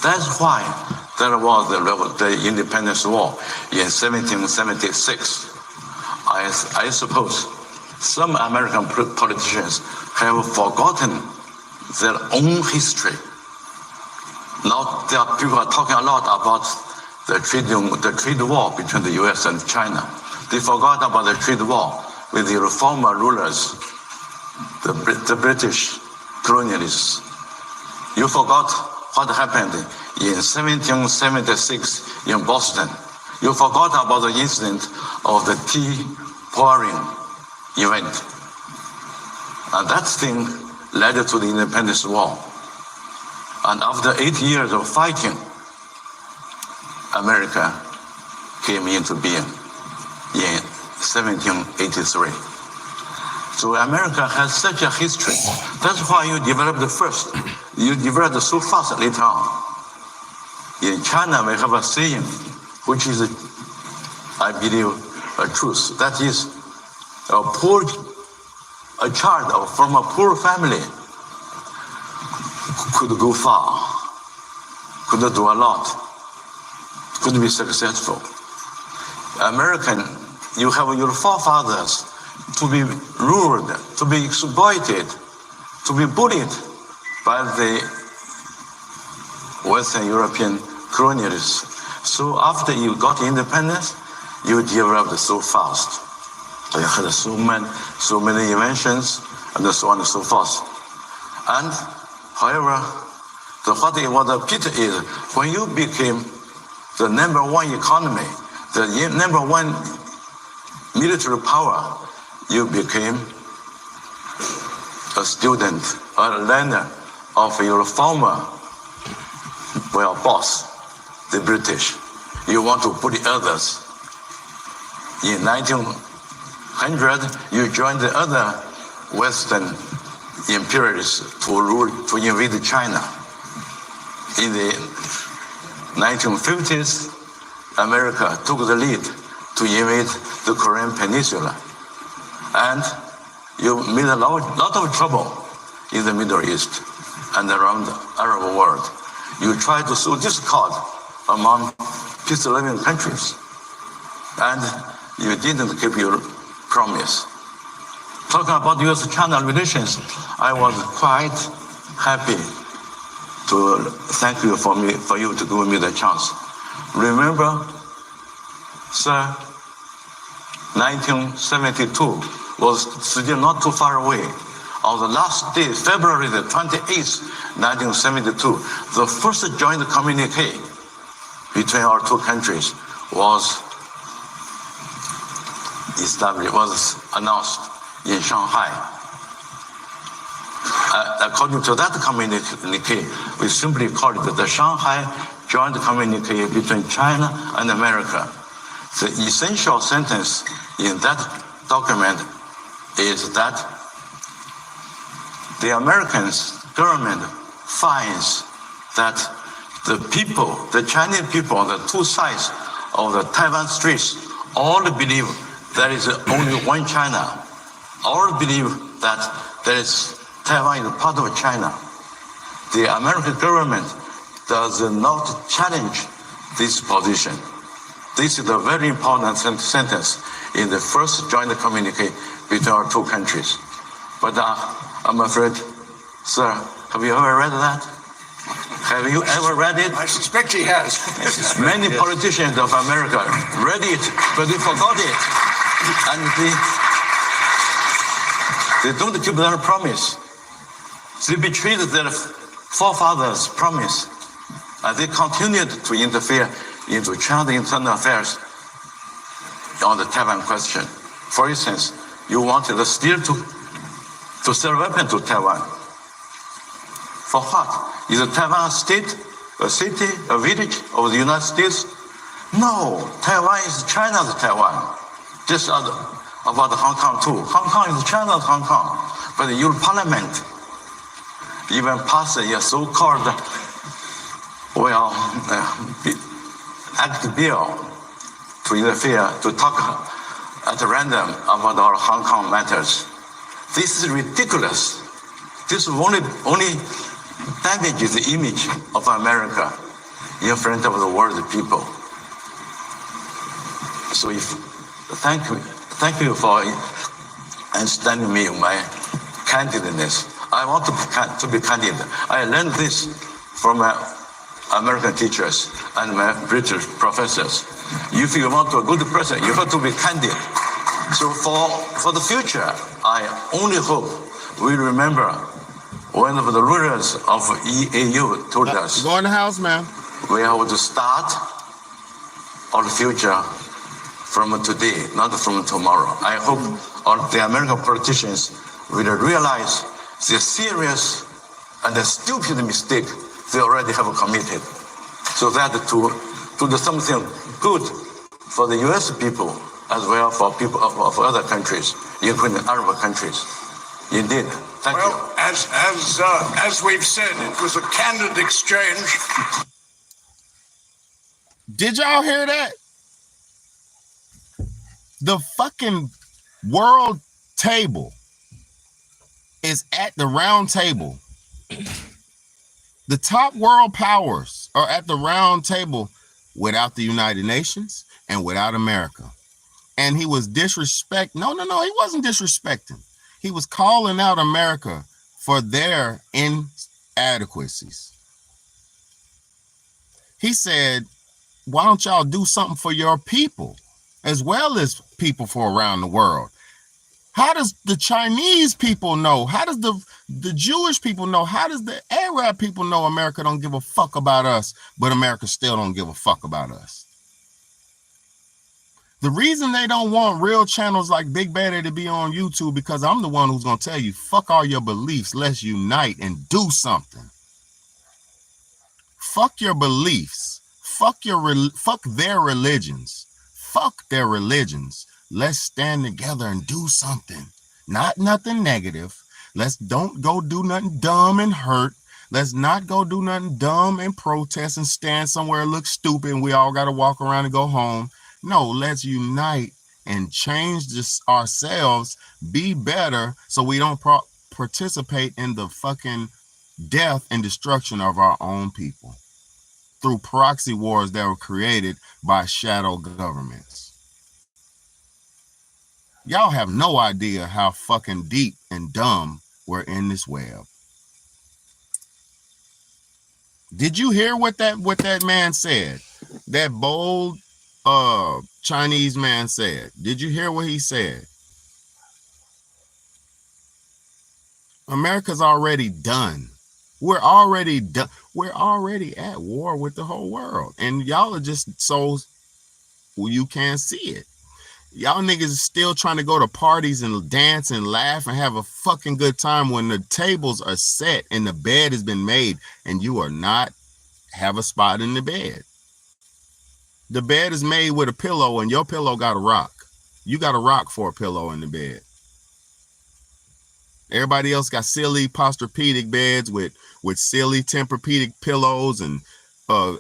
That's why there was the Independence War in 1776. I suppose some American politicians have forgotten their own history. Now people are talking a lot about the trade war between the US and China. They forgot about the trade war with the former rulers, the British colonialists. You forgot what happened in 1776 in Boston. You forgot about the incident of the tea pouring event. And that thing led to the Independence War. And after 8 years of fighting, America came into being in 1783. So America has such a history. That's why you developed first. You developed so fast later on. In China, we have a saying, which is, I believe, a truth. That is, a child from a poor family could go far, could do a lot, could be successful. American, you have your forefathers to be ruled, to be exploited, to be bullied by the Western European colonialists. So after you got independence, you developed so fast. You had so many inventions and so on and so forth. And however, what was pity is when you became the number one economy, the number one military power, you became a student, a learner of your former boss, the British. You want to bully others. In 1900, you joined the other Western imperialists to invade China. In the 1950s, America took the lead to invade the Korean Peninsula. And you made a lot of trouble in the Middle East and around the Arab world. You tried to sow discord among peace-loving countries. And you didn't keep your promise. Talking about U.S.-China relations, I was quite happy to thank you for you to give me the chance. Remember, sir, 1972 was still not too far away. On the last day, February the 28th, 1972, the first joint communique between our two countries was announced in Shanghai. According to that communique, we simply called it the Shanghai Joint Communique between China and America. The essential sentence in that document is that the American government finds that the Chinese people on the two sides of the Taiwan Straits all believe there is only one China. All believe that Taiwan is part of China. The American government does not challenge this position. This is a very important sentence in the first joint communique between our two countries. But I'm afraid, sir, have you ever read that? Have you ever read it? I suspect he has. Many politicians of America read it, but they forgot it. And they don't keep their promise. They betrayed their forefathers' promise. And they continued to interfere into China's internal affairs on the Taiwan question. For instance, you wanted still to sell weapons to Taiwan. For what? Is Taiwan a state, a city, a village of the United States? No, Taiwan is China's Taiwan. Just about Hong Kong too. Hong Kong is China's Hong Kong. But the European Parliament even passed a so-called act bill to interfere, to talk at random about our Hong Kong matters. This is ridiculous. This only damages the image of America in front of the world people. So thank you for understanding me, my candidness. I want to be candid. I learned this from my American teachers and my British professors. If you want a good person, you have to be candid. So for the future, I only hope we remember one of the rulers of EAU told us. Go in the house, man. We have to start our future from today, not from tomorrow. I hope all the American politicians will realize the serious and the stupid mistake they already have committed, so that to do something good for the U.S. people as well for people of other countries, including Arab countries. Indeed. Thank you. Well, as we've said, it was a candid exchange. Did y'all hear that? The fucking world table is at the round table. The top world powers are at the round table without the United Nations and without America. And he was disrespect. No, he wasn't disrespecting. He was calling out America for their inadequacies. He said, why don't y'all do something for your people as well as people for around the world? How does the Chinese people know? How does the Jewish people know? How does the Arab people know America don't give a fuck about us, but America still don't give a fuck about us? The reason they don't want real channels like Big Bad to be on YouTube, because I'm the one who's going to tell you, fuck all your beliefs. Let's unite and do something. Fuck your beliefs. Fuck their religions. Fuck their religions. Let's stand together and do something. Not nothing negative. Don't go do nothing dumb and hurt. Let's not go do nothing dumb and protest and stand somewhere and look stupid and we all got to walk around and go home. No, let's unite and change this ourselves, be better so we don't participate in the fucking death and destruction of our own people through proxy wars that were created by shadow governments. Y'all have no idea how fucking deep and dumb we're in this web. Did you hear what that man said? That bold Chinese man said. Did you hear what he said? America's already done. We're already done. We're already at war with the whole world. And y'all are just so you can't see it. Y'all niggas is still trying to go to parties and dance and laugh and have a fucking good time when the tables are set and the bed has been made and you are not have a spot in the bed. The bed is made with a pillow and your pillow got a rock. You got a rock for a pillow in the bed. Everybody else got silly Posturepedic beds with silly Tempur-Pedic pillows and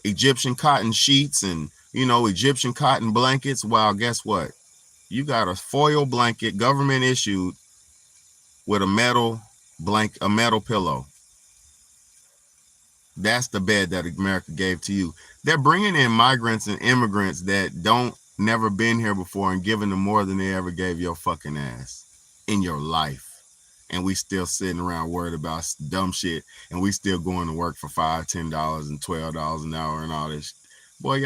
Egyptian cotton sheets and, Egyptian cotton blankets. Well, guess what? You got a foil blanket, government issued, with a metal pillow. That's the bed that America gave to you. They're bringing in migrants and immigrants that never been here before and giving them more than they ever gave your fucking ass in your life. And we still sitting around worried about dumb shit. And we still going to work for $5, $10 and $12 an hour and all this. Boy.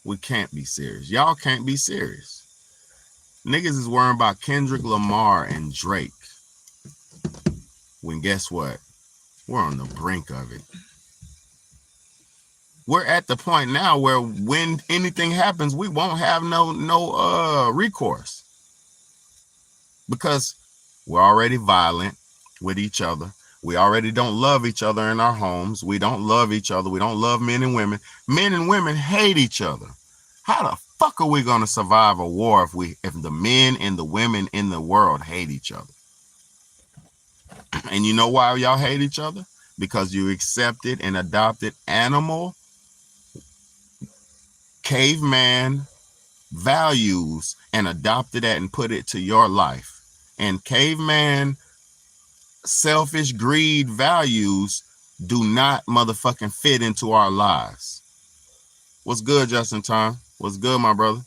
We can't be serious. Y'all can't be serious. Niggas is worrying about Kendrick Lamar and Drake. When guess what? We're on the brink of it. We're at the point now where when anything happens, we won't have no recourse. Because we're already violent with each other. We already don't love each other in our homes. We don't love each other. We don't love men and women. Men and women hate each other. How the fuck are we going to survive a war if the men and the women in the world hate each other? And you know why y'all hate each other? Because you accepted and adopted animal, caveman values and adopted that and put it to your life. And caveman selfish greed values do not motherfucking fit into our lives. What's good, Justin Time? What's good, my brother?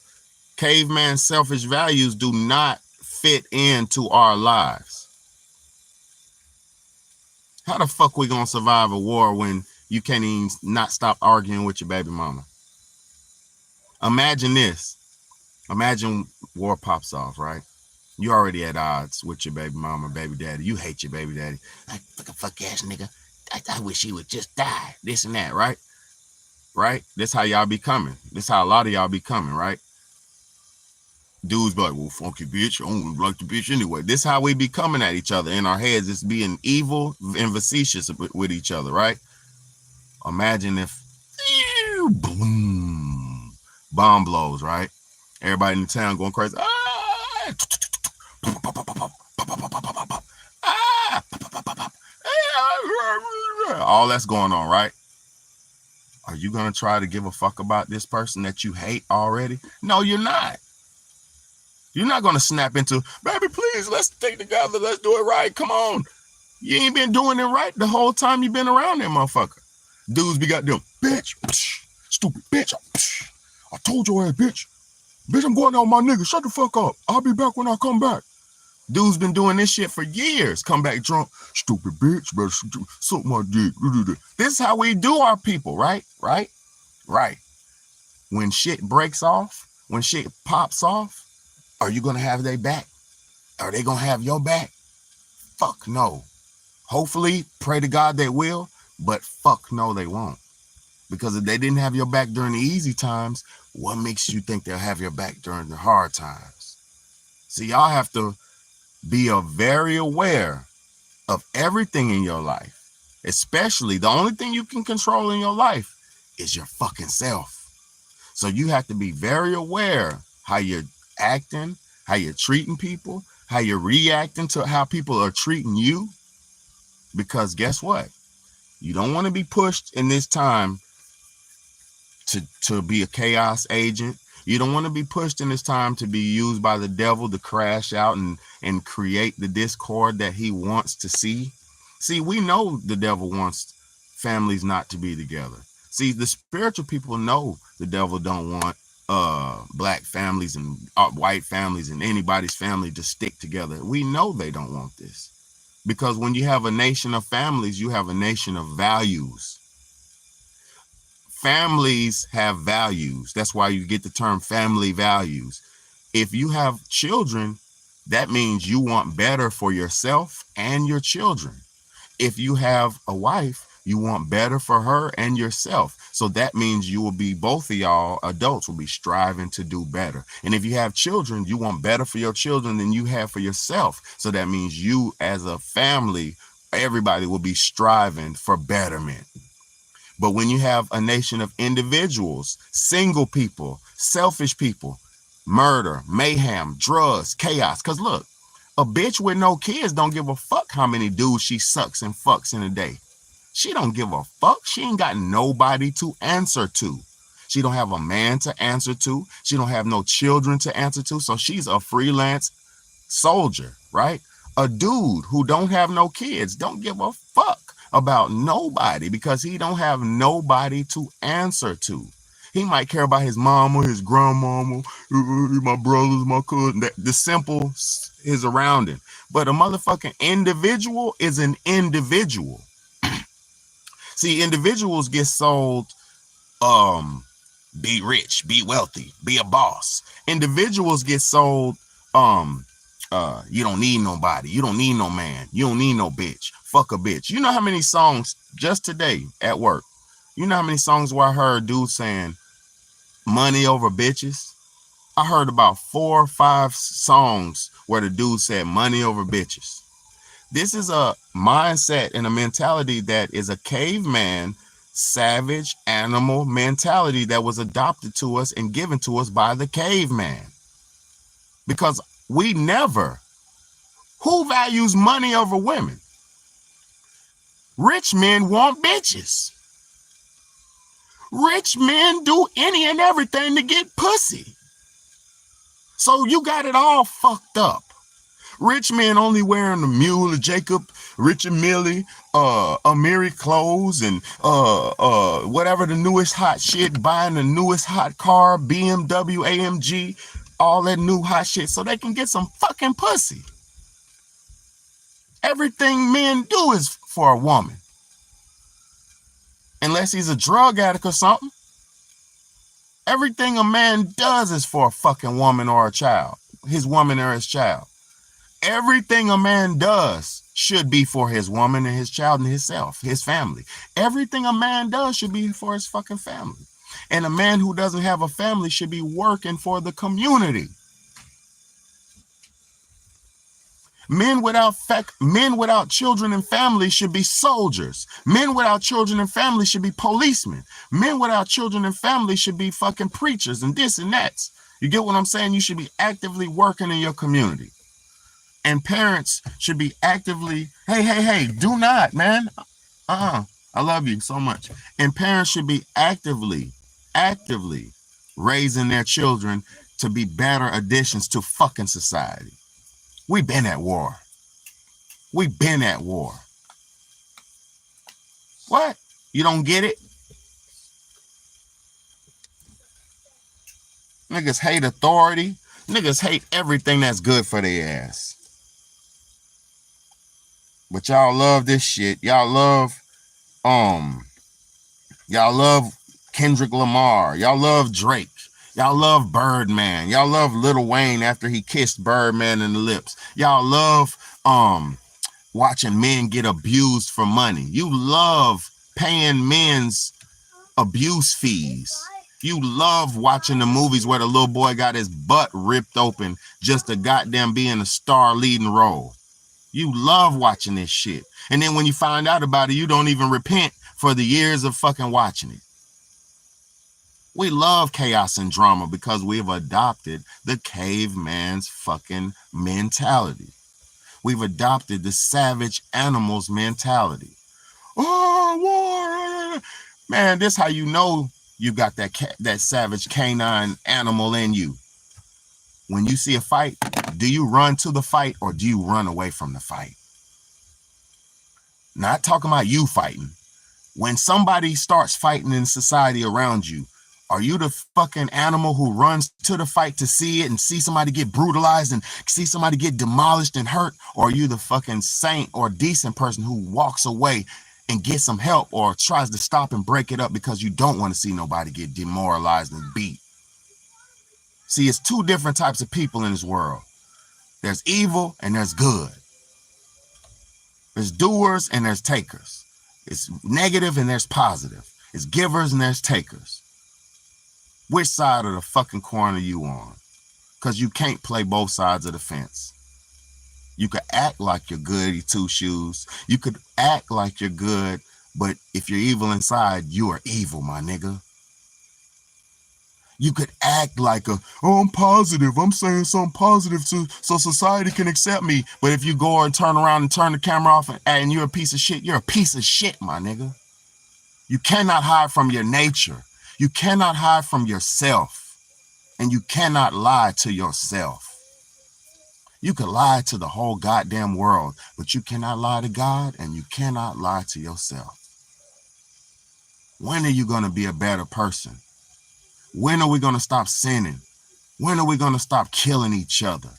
Caveman selfish values do not fit into our lives. How the fuck we gonna survive a war when you can't even not stop arguing with your baby mama? Imagine this. Imagine war pops off, right? You already at odds with your baby mama, baby daddy. You hate your baby daddy. Like, fuck ass nigga. I wish he would just die. This and that, right? Right? This how y'all be coming. This how a lot of y'all be coming, right? Dudes be like, well, funky bitch, I don't like the bitch anyway. This how we be coming at each other in our heads. It's being evil and facetious with each other, right? Imagine if boom, bomb blows, right? Everybody in the town going crazy. All that's going on, right? Are you going to try to give a fuck about this person that you hate already? No, you're not. You're not going to snap into, baby, please, let's stay together. Let's do it right. Come on. You ain't been doing it right the whole time you've been around that motherfucker. Dudes be goddamn, bitch, stupid bitch. I told your ass, bitch. Bitch, I'm going out with my nigga. Shut the fuck up. I'll be back when I come back. Dudes been doing this shit for years. Come back drunk. Stupid bitch, better suck my dick. This is how we do our people, right? Right? Right. When shit breaks off, when shit pops off, are you going to have their back? Are they going to have your back? Fuck no. Hopefully, pray to God they will, but fuck no, they won't. Because if they didn't have your back during the easy times, what makes you think they'll have your back during the hard times? See, y'all have to be very aware of everything in your life. Especially, the only thing you can control in your life is your fucking self. So you have to be very aware how you're acting, how you're treating people, how you're reacting to how people are treating you. Because guess what? You don't want to be pushed in this time to be a chaos agent. You don't want to be pushed in this time to be used by the devil to crash out and create the discord that he wants to see. See, we know the devil wants families not to be together. See, the spiritual people know the devil don't want black families and white families and anybody's family to stick together. We know they don't want this. Because when you have a nation of families, you have a nation of values. Families have values. That's why you get the term family values. If you have children, that means you want better for yourself and your children. If you have a wife, you want better for her and yourself. So that means you will be, both of y'all adults will be striving to do better. And if you have children, you want better for your children than you have for yourself. So that means you as a family, everybody will be striving for betterment. But when you have a nation of individuals, single people, selfish people, murder, mayhem, drugs, chaos. Because look, a bitch with no kids don't give a fuck how many dudes she sucks and fucks in a day. She don't give a fuck. She ain't got nobody to answer to. She don't have a man to answer to. She don't have no children to answer to. So she's a freelance soldier, right? A dude who don't have no kids don't give a fuck about nobody because he don't have nobody to answer to. He might care about his mama, his grandmama, my brothers, my cousin, the simple is around him. But a motherfucking individual is an individual. See, individuals get sold, be rich, be wealthy, be a boss. Individuals get sold, you don't need nobody. You don't need no man. You don't need no bitch. Fuck a bitch. You know how many songs just today at work? You know how many songs where I heard dudes saying money over bitches? I heard about 4 or 5 songs where the dude said money over bitches. This is a mindset and a mentality that is a caveman, savage animal mentality that was adopted to us and given to us by the caveman. Because we never, who values money over women? Rich men want bitches. Rich men do any and everything to get pussy. So you got it all fucked up. Rich men only wearing the Mule, Jacob, Richard Millie, Amiri clothes and whatever the newest hot shit, buying the newest hot car, BMW, AMG, all that new hot shit so they can get some fucking pussy. Everything men do is for a woman. Unless he's a drug addict or something. Everything a man does is for a fucking woman or a child. His woman or his child. Everything a man does should be for his woman and his child and himself, his family. Everything a man does should be for his fucking family. And a man who doesn't have a family should be working for the community. Men without children and families should be soldiers. Men without children and families should be policemen. Men without children and families should be fucking preachers and this and that. You get what I'm saying? You should be actively working in your community. And parents should be actively, hey, do not, man. I love you so much. And parents should be actively raising their children to be better additions to fucking society. We've been at war. We've been at war. What? You don't get it? Niggas hate authority. Niggas hate everything that's good for their ass. But y'all love this shit. Y'all love Kendrick Lamar. Y'all love Drake. Y'all love Birdman. Y'all love Lil Wayne after he kissed Birdman in the lips. Y'all love watching men get abused for money. You love paying men's abuse fees. You love watching the movies where the little boy got his butt ripped open just to goddamn be in a star leading role. You love watching this shit. And then when you find out about it, you don't even repent for the years of fucking watching it. We love chaos and drama because we've adopted the caveman's fucking mentality. We've adopted the savage animal's mentality. Oh, war. Man, this how you know you got that savage canine animal in you. When you see a fight, do you run to the fight or do you run away from the fight? Not talking about you fighting. When somebody starts fighting in society around you, are you the fucking animal who runs to the fight to see it and see somebody get brutalized and see somebody get demolished and hurt? Or are you the fucking saint or decent person who walks away and gets some help or tries to stop and break it up because you don't want to see nobody get demoralized and beat? See, it's two different types of people in this world. There's evil and there's good. There's doers and there's takers. It's negative and there's positive. It's givers and there's takers. Which side of the fucking corner you on? Because you can't play both sides of the fence. You could act like you're goody two shoes. You could act like you're good, but if you're evil inside, you are evil, my nigga. You could act like I'm positive. I'm saying something positive so society can accept me. But if you go and turn around and turn the camera off and you're a piece of shit, you're a piece of shit, my nigga. You cannot hide from your nature. You cannot hide from yourself. And you cannot lie to yourself. You could lie to the whole goddamn world, but you cannot lie to God and you cannot lie to yourself. When are you going to be a better person? When are we going to stop sinning? When are we going to stop killing each other?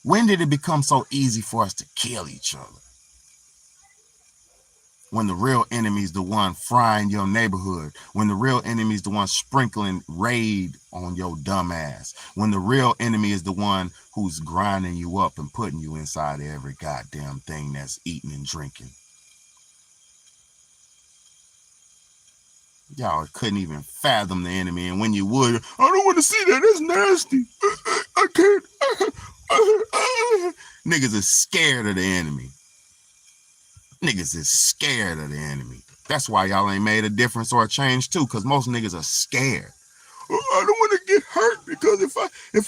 When did it become so easy for us to kill each other? When the real enemy is the one frying your neighborhood. When the real enemy is the one sprinkling raid on your dumb ass. When the real enemy is the one who's grinding you up and putting you inside every goddamn thing that's eating and drinking. Y'all couldn't even fathom the enemy, and when you would, I don't want to see that. That's nasty. I can't. Niggas is scared of the enemy. Niggas is scared of the enemy. That's why y'all ain't made a difference or a change too, because most niggas are scared. I don't want to get hurt because if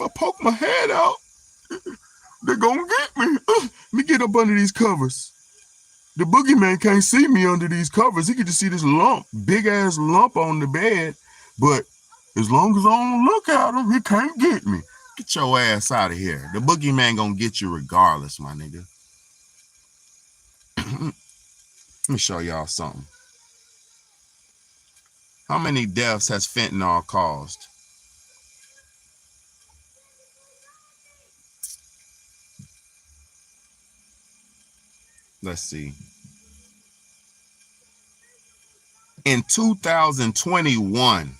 I poke my head out, they're gonna get me. Let me get up under these covers. The boogeyman can't see me under these covers. He can just see this lump, big ass lump on the bed. But as long as I don't look at him, he can't get me. Get your ass out of here. The boogeyman gonna get you regardless, my nigga. Let me show y'all something. How many deaths has fentanyl caused? Let's see. In 2021,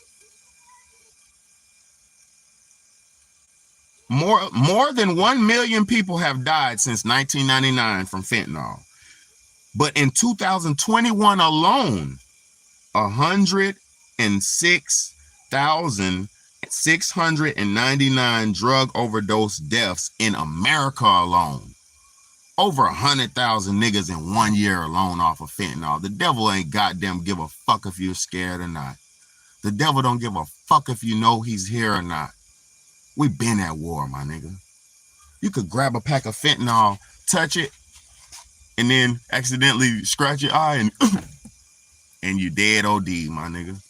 more than 1 million people have died since 1999 from fentanyl. But in 2021 alone, 106,699 drug overdose deaths in America alone. Over 100,000 niggas in 1 year alone off of fentanyl. The devil ain't goddamn give a fuck if you're scared or not. The devil don't give a fuck if you know he's here or not. We been at war, my nigga. You could grab a pack of fentanyl, touch it, and then accidentally scratch your eye and and you dead OD, my nigga.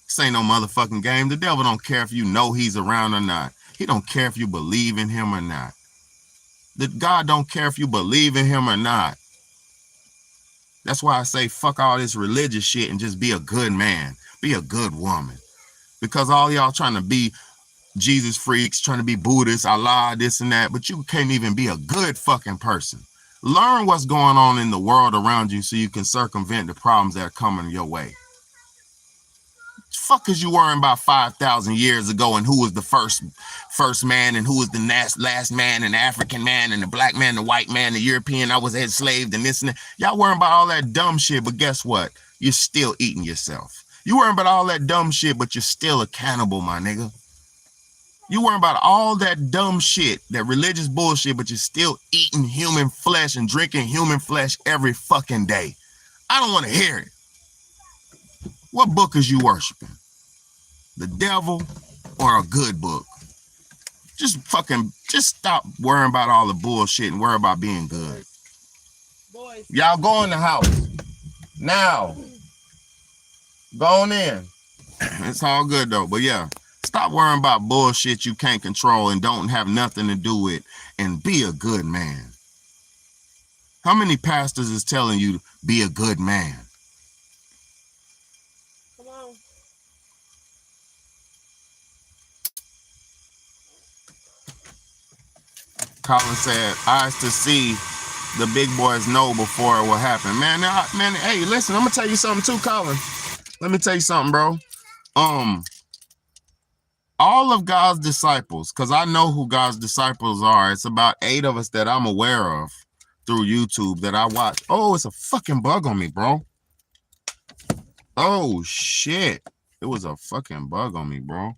This ain't no motherfucking game. The devil don't care if you know he's around or not. He don't care if you believe in him or not. God don't care if you believe in him or not. That's why I say fuck all this religious shit and just be a good man. Be a good woman. Because all y'all trying to be Jesus freaks, trying to be Buddhists, Allah, this and that, but you can't even be a good fucking person. Learn what's going on in the world around you so you can circumvent the problems that are coming your way. Fuck is you worrying about 5,000 years ago and who was the first man and who was the last man and the African man and the black man, the white man, the European, I was enslaved and this and that. Y'all worrying about all that dumb shit, but guess what? You're still eating yourself. You worrying about all that dumb shit, but you're still a cannibal, my nigga. You worrying about all that dumb shit, that religious bullshit, but you're still eating human flesh and drinking human flesh every fucking day. I don't want to hear it. What book is you worshiping? The devil or a good book? Just stop worrying about all the bullshit and worry about being good. Boys. Y'all go in the house. Now. Go on in. It's all good though, but yeah. Stop worrying about bullshit you can't control and don't have nothing to do with, and be a good man. How many pastors is telling you to be a good man? Come on. Colin said, eyes to see, the big boys know before it will happen. Man, hey, listen, I'm gonna tell you something too, Colin. Let me tell you something, bro. All of God's disciples, because I know who God's disciples are. It's about 8 of us that I'm aware of through YouTube that I watch. Oh, it's a fucking bug on me, bro. Oh, shit. It was a fucking bug on me, bro. All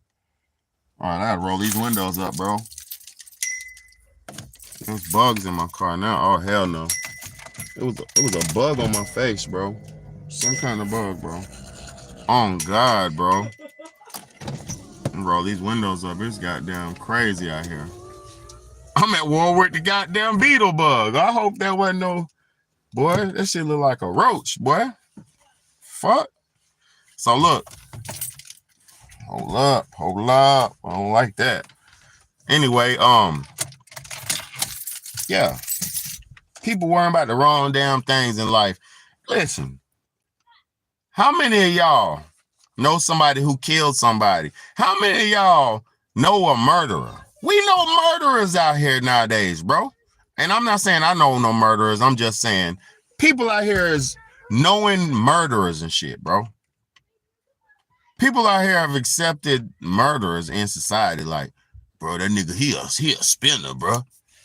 right, I gotta roll these windows up, bro. There's bugs in my car now. Oh, hell no. It was a bug on my face, bro. Some kind of bug, bro. Oh, God, bro. Roll these windows up. It's goddamn crazy out here. I'm at war with the goddamn beetle bug. I hope that wasn't no... Boy, that shit look like a roach, boy. Fuck. So look. Hold up. I don't like that. Anyway, yeah. People worrying about the wrong damn things in life. Listen. How many of y'all know somebody who killed somebody? How many of y'all know a murderer? We know murderers out here nowadays, bro. And I'm not saying I know no murderers. I'm just saying people out here is knowing murderers and shit, bro. People out here have accepted murderers in society. Like, bro, that nigga he a spinner, bro.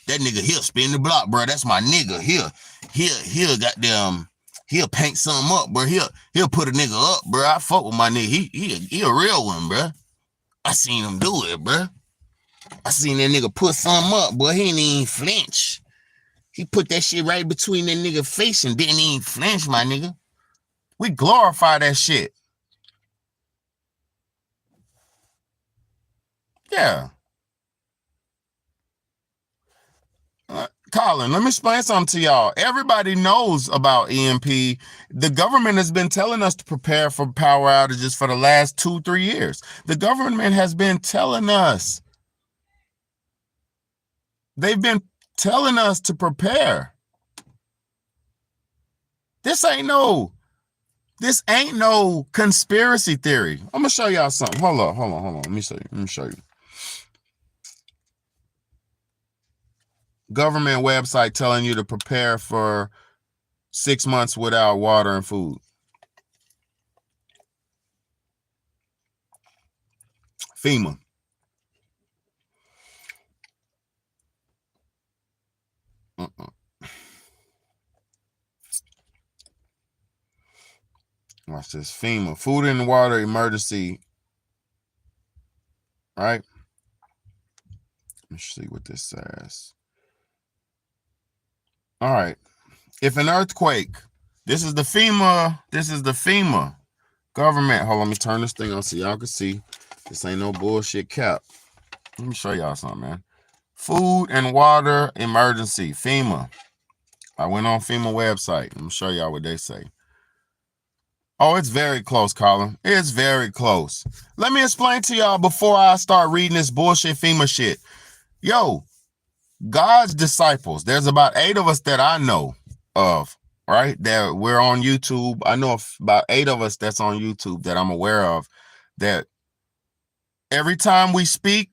That nigga he'll spin the block, bro. That's my nigga. He'll goddamn... He'll paint something up, bro. He'll put a nigga up, bro. I fuck with my nigga. He a real one, bro. I seen him do it, bro. I seen that nigga put something up, boy. He ain't even flinch. He put that shit right between that nigga face and didn't even flinch, my nigga. We glorify that shit. Yeah. Colin, let me explain something to y'all. Everybody knows about EMP. The government has been telling us to prepare for power outages for the last 2-3 years. The government has been telling us. They've been telling us to prepare. This ain't no conspiracy theory. I'm gonna show y'all something. Hold on. Let me show you. Government website telling you to prepare for 6 months without water and food. FEMA. Watch this. FEMA. Food and water emergency. All right. Let's see what this says. All right. If an earthquake, this is the FEMA government. Hold on, let me turn this thing on so y'all can see. This ain't no bullshit cap. Let me show y'all something, man. Food and water emergency, FEMA. I went on FEMA website. Let me show y'all what they say. Oh, it's very close, Colin. It's very close. Let me explain to y'all before I start reading this bullshit FEMA shit. Yo, God's disciples, there's about 8 of us that I know of, right? That we're on YouTube. I know of about 8 of us that's on YouTube that I'm aware of, that every time we speak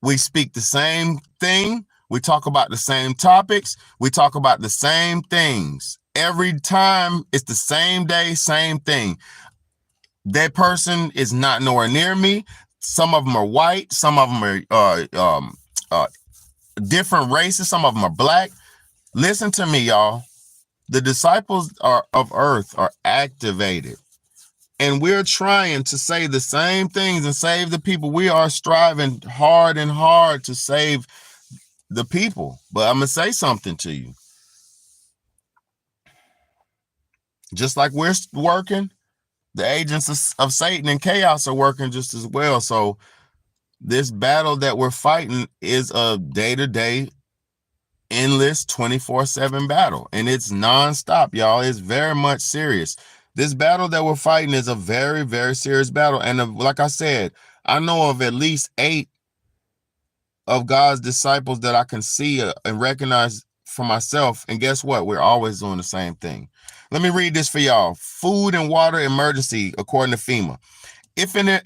the same thing. We talk about the same topics. We talk about the same things. Every time it's the same day, same thing. That person is not nowhere near me. Some of them are white. Some of them are different races. Some of them are black. Listen to me, y'all. The disciples of earth are activated. And we're trying to say the same things and save the people. We are striving hard and hard to save the people. But I'm going to say something to you. Just like we're working, the agents of Satan and chaos are working just as well. So this battle that we're fighting is a day-to-day, endless, 24/7 battle. And it's nonstop, y'all. It's very much serious. This battle that we're fighting is a very, very serious battle. And like I said, I know of at least 8 of God's disciples that I can see and recognize for myself. And guess what? We're always doing the same thing. Let me read this for y'all. Food and water emergency, according to FEMA. If an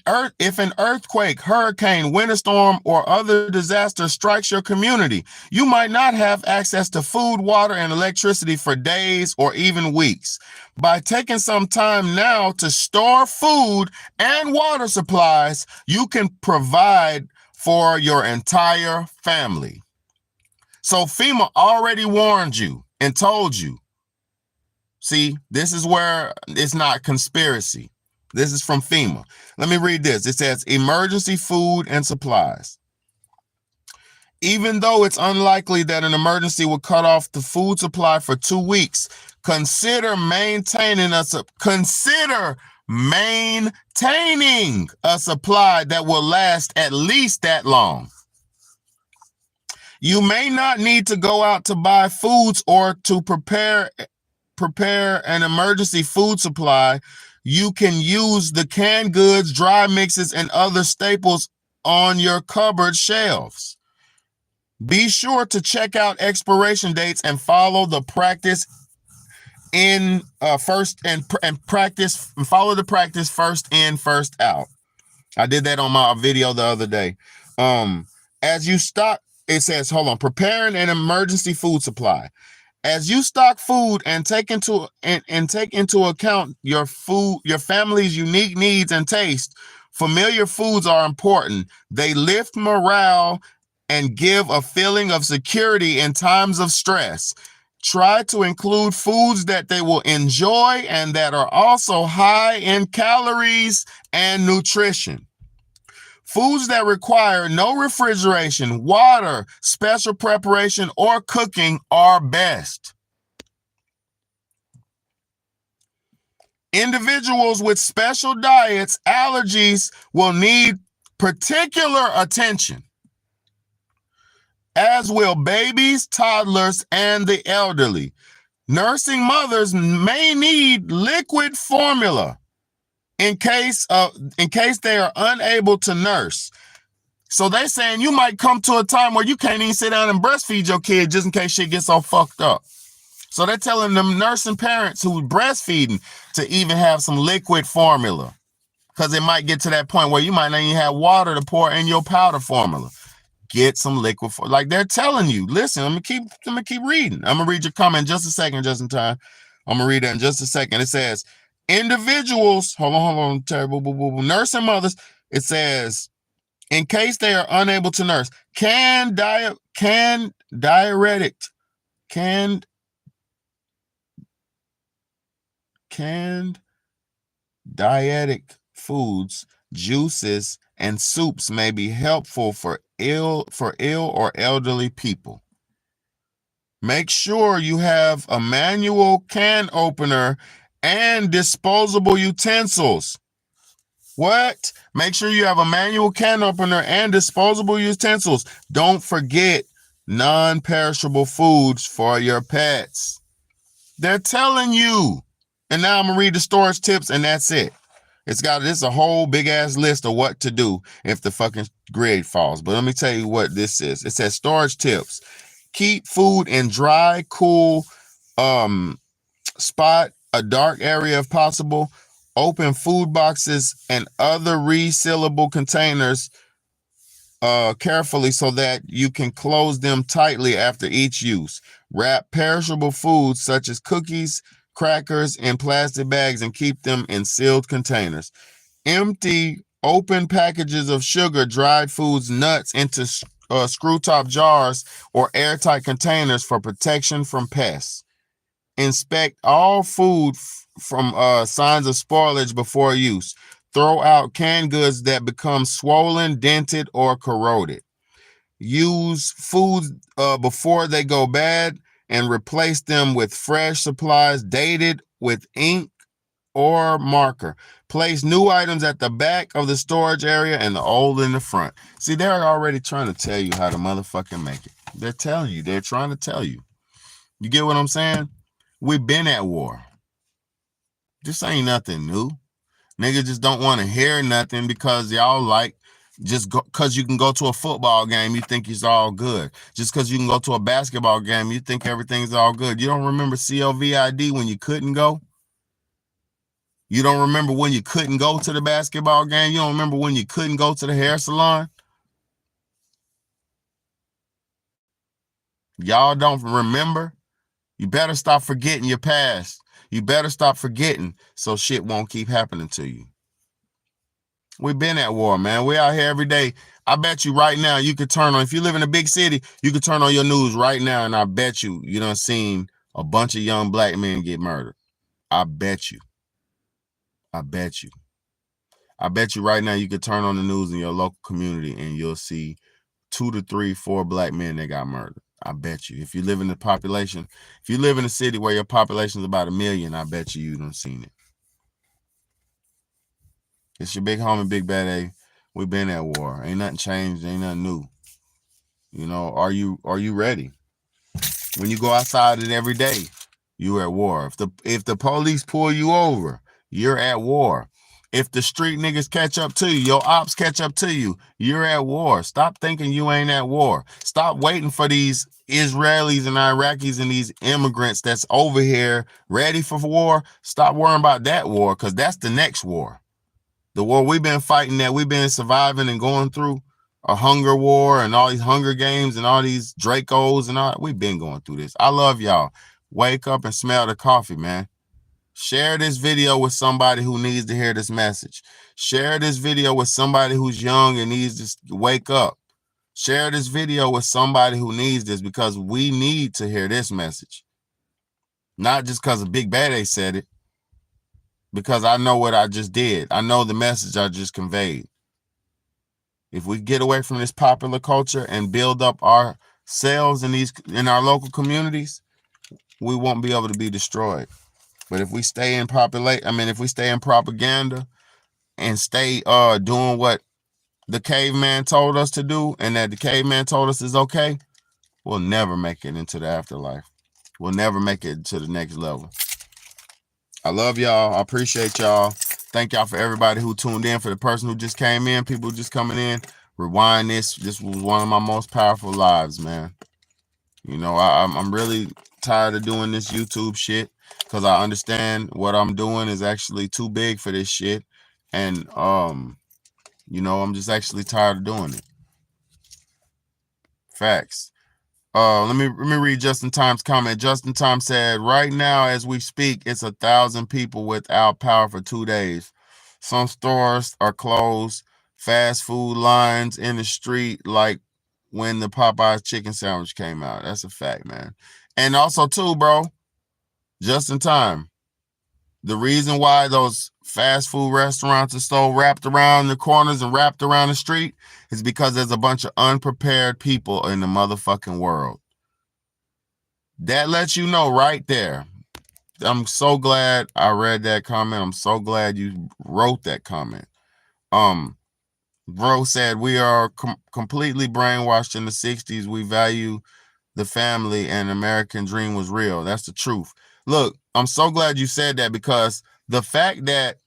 earthquake, hurricane, winter storm, or other disaster strikes your community, you might not have access to food, water, and electricity for days or even weeks. By taking some time now to store food and water supplies, you can provide for your entire family. So FEMA already warned you and told you. See, this is where it's not conspiracy. This is from FEMA. Let me read this. It says emergency food and supplies. Even though it's unlikely that an emergency will cut off the food supply for 2 weeks, consider maintaining a supply that will last at least that long. You may not need to go out to buy foods or to prepare an emergency food supply. You can use the canned goods, dry mixes, and other staples on your cupboard shelves. Be sure to check out expiration dates and follow the practice first in, first out. I did that on my video the other day. As you stock, it says, preparing an emergency food supply. As you stock food and take into account your family's unique needs and taste, familiar foods are important. They lift morale and give a feeling of security in times of stress. Try to include foods that they will enjoy and that are also high in calories and nutrition. Foods that require no refrigeration, water, special preparation, or cooking are best. Individuals with special diets, allergies will need particular attention, as will babies, toddlers, and the elderly. Nursing mothers may need liquid formula in case they are unable to nurse. So they're saying you might come to a time where you can't even sit down and breastfeed your kid just in case shit gets all fucked up. So they're telling them nursing parents who breastfeeding to even have some liquid formula, because it might get to that point where you might not even have water to pour in your powder formula. Get some liquid for, like they're telling you. Listen, I'm gonna keep reading. I'm gonna read your comment in just a second, just in time. I'm gonna read that in just a second. It says individuals, hold on, terrible, nursing mothers. It says, in case they are unable to nurse, canned dietic foods, juices, and soups may be helpful for ill or elderly people. Make sure you have a manual can opener and disposable utensils. What? Make sure you have a manual can opener and disposable utensils. Don't forget non-perishable foods for your pets. They're telling you And now I'm gonna read the storage tips, and that's it. It's a whole big ass list of what to do if the fucking grid falls. But let me tell you what this is. It says storage tips. Keep food in dry, cool spot, a dark area if possible. Open food boxes and other resealable containers carefully so that you can close them tightly after each use. Wrap perishable foods such as cookies, crackers in plastic bags and keep them in sealed containers. Empty open packages of sugar, dried foods, nuts into screw top jars or airtight containers for protection from pests. Inspect all food from signs of spoilage before use. Throw out canned goods that become swollen, dented, or corroded. Use foods before they go bad and replace them with fresh supplies dated with ink or marker. Place new items at the back of the storage area and the old in the front. See, they're already trying to tell you how to motherfucking make it. They're telling you. They're trying to tell you. You get what I'm saying? We've been at war. This ain't nothing new. Niggas just don't want to hear nothing because y'all like, just because you can go to a football game, you think it's all good. Just because you can go to a basketball game, you think everything's all good. You don't remember COVID when you couldn't go? You don't remember when you couldn't go to the basketball game? You don't remember when you couldn't go to the hair salon? Y'all don't remember? You better stop forgetting your past. You better stop forgetting so shit won't keep happening to you. We've been at war, man. We out here every day. I bet you right now you could turn on, if you live in a big city, you could turn on your news right now and I bet you done seen a bunch of young black men get murdered. I bet you. I bet you. I bet you right now you could turn on the news in your local community and you'll see 2 to 3, 4 black men that got murdered. I bet you. If you live in the population, if you live in a city where your population is about 1 million, I bet you done seen it. It's your big homie, Big Bad A. We've been at war. Ain't nothing changed. Ain't nothing new. You know, are you ready? When you go outside it every day, you at war. If the police pull you over, you're at war. If the street niggas catch up to you, your ops catch up to you, you're at war. Stop thinking you ain't at war. Stop waiting for these Israelis and Iraqis and these immigrants that's over here ready for war. Stop worrying about that war, because that's the next war. The war we've been fighting, that we've been surviving and going through, a hunger war and all these Hunger Games and all these Dracos and all, we've been going through this. I love y'all. Wake up and smell the coffee, man. Share this video with somebody who needs to hear this message. Share this video with somebody who's young and needs to wake up. Share this video with somebody who needs this, because we need to hear this message. Not just because Big Bad A said it, because I know what I just did. I know the message I just conveyed. If we get away from this popular culture and build up ourselves in our local communities, we won't be able to be destroyed. But if we stay in propaganda and stay doing what the caveman told us to do, and that the caveman told us is okay, we'll never make it into the afterlife. We'll never make it to the next level. I love y'all. I appreciate y'all. Thank y'all for everybody who tuned in. For the person who just came in, people just coming in, rewind this. This was one of my most powerful lives, man. You know, I'm really tired of doing this YouTube shit, because I understand what I'm doing is actually too big for this shit. And, you know, I'm just actually tired of doing it. Facts. Let me read Justin Time's comment. Justin Time said, right now as we speak, it's 1,000 people without power for 2 days. Some stores are closed. Fast food lines in the street, like when the Popeyes chicken sandwich came out. That's a fact, man. And also too, bro, just in time, the reason why those fast food restaurants are so wrapped around the corners and wrapped around the street is because there's a bunch of unprepared people in the motherfucking world. That lets you know right there. I'm so glad I read that comment. I'm so glad you wrote that comment. Bro said, we are completely brainwashed in the 60s. We value the family and American dream was real. That's the truth. Look, I'm so glad you said that, because the fact that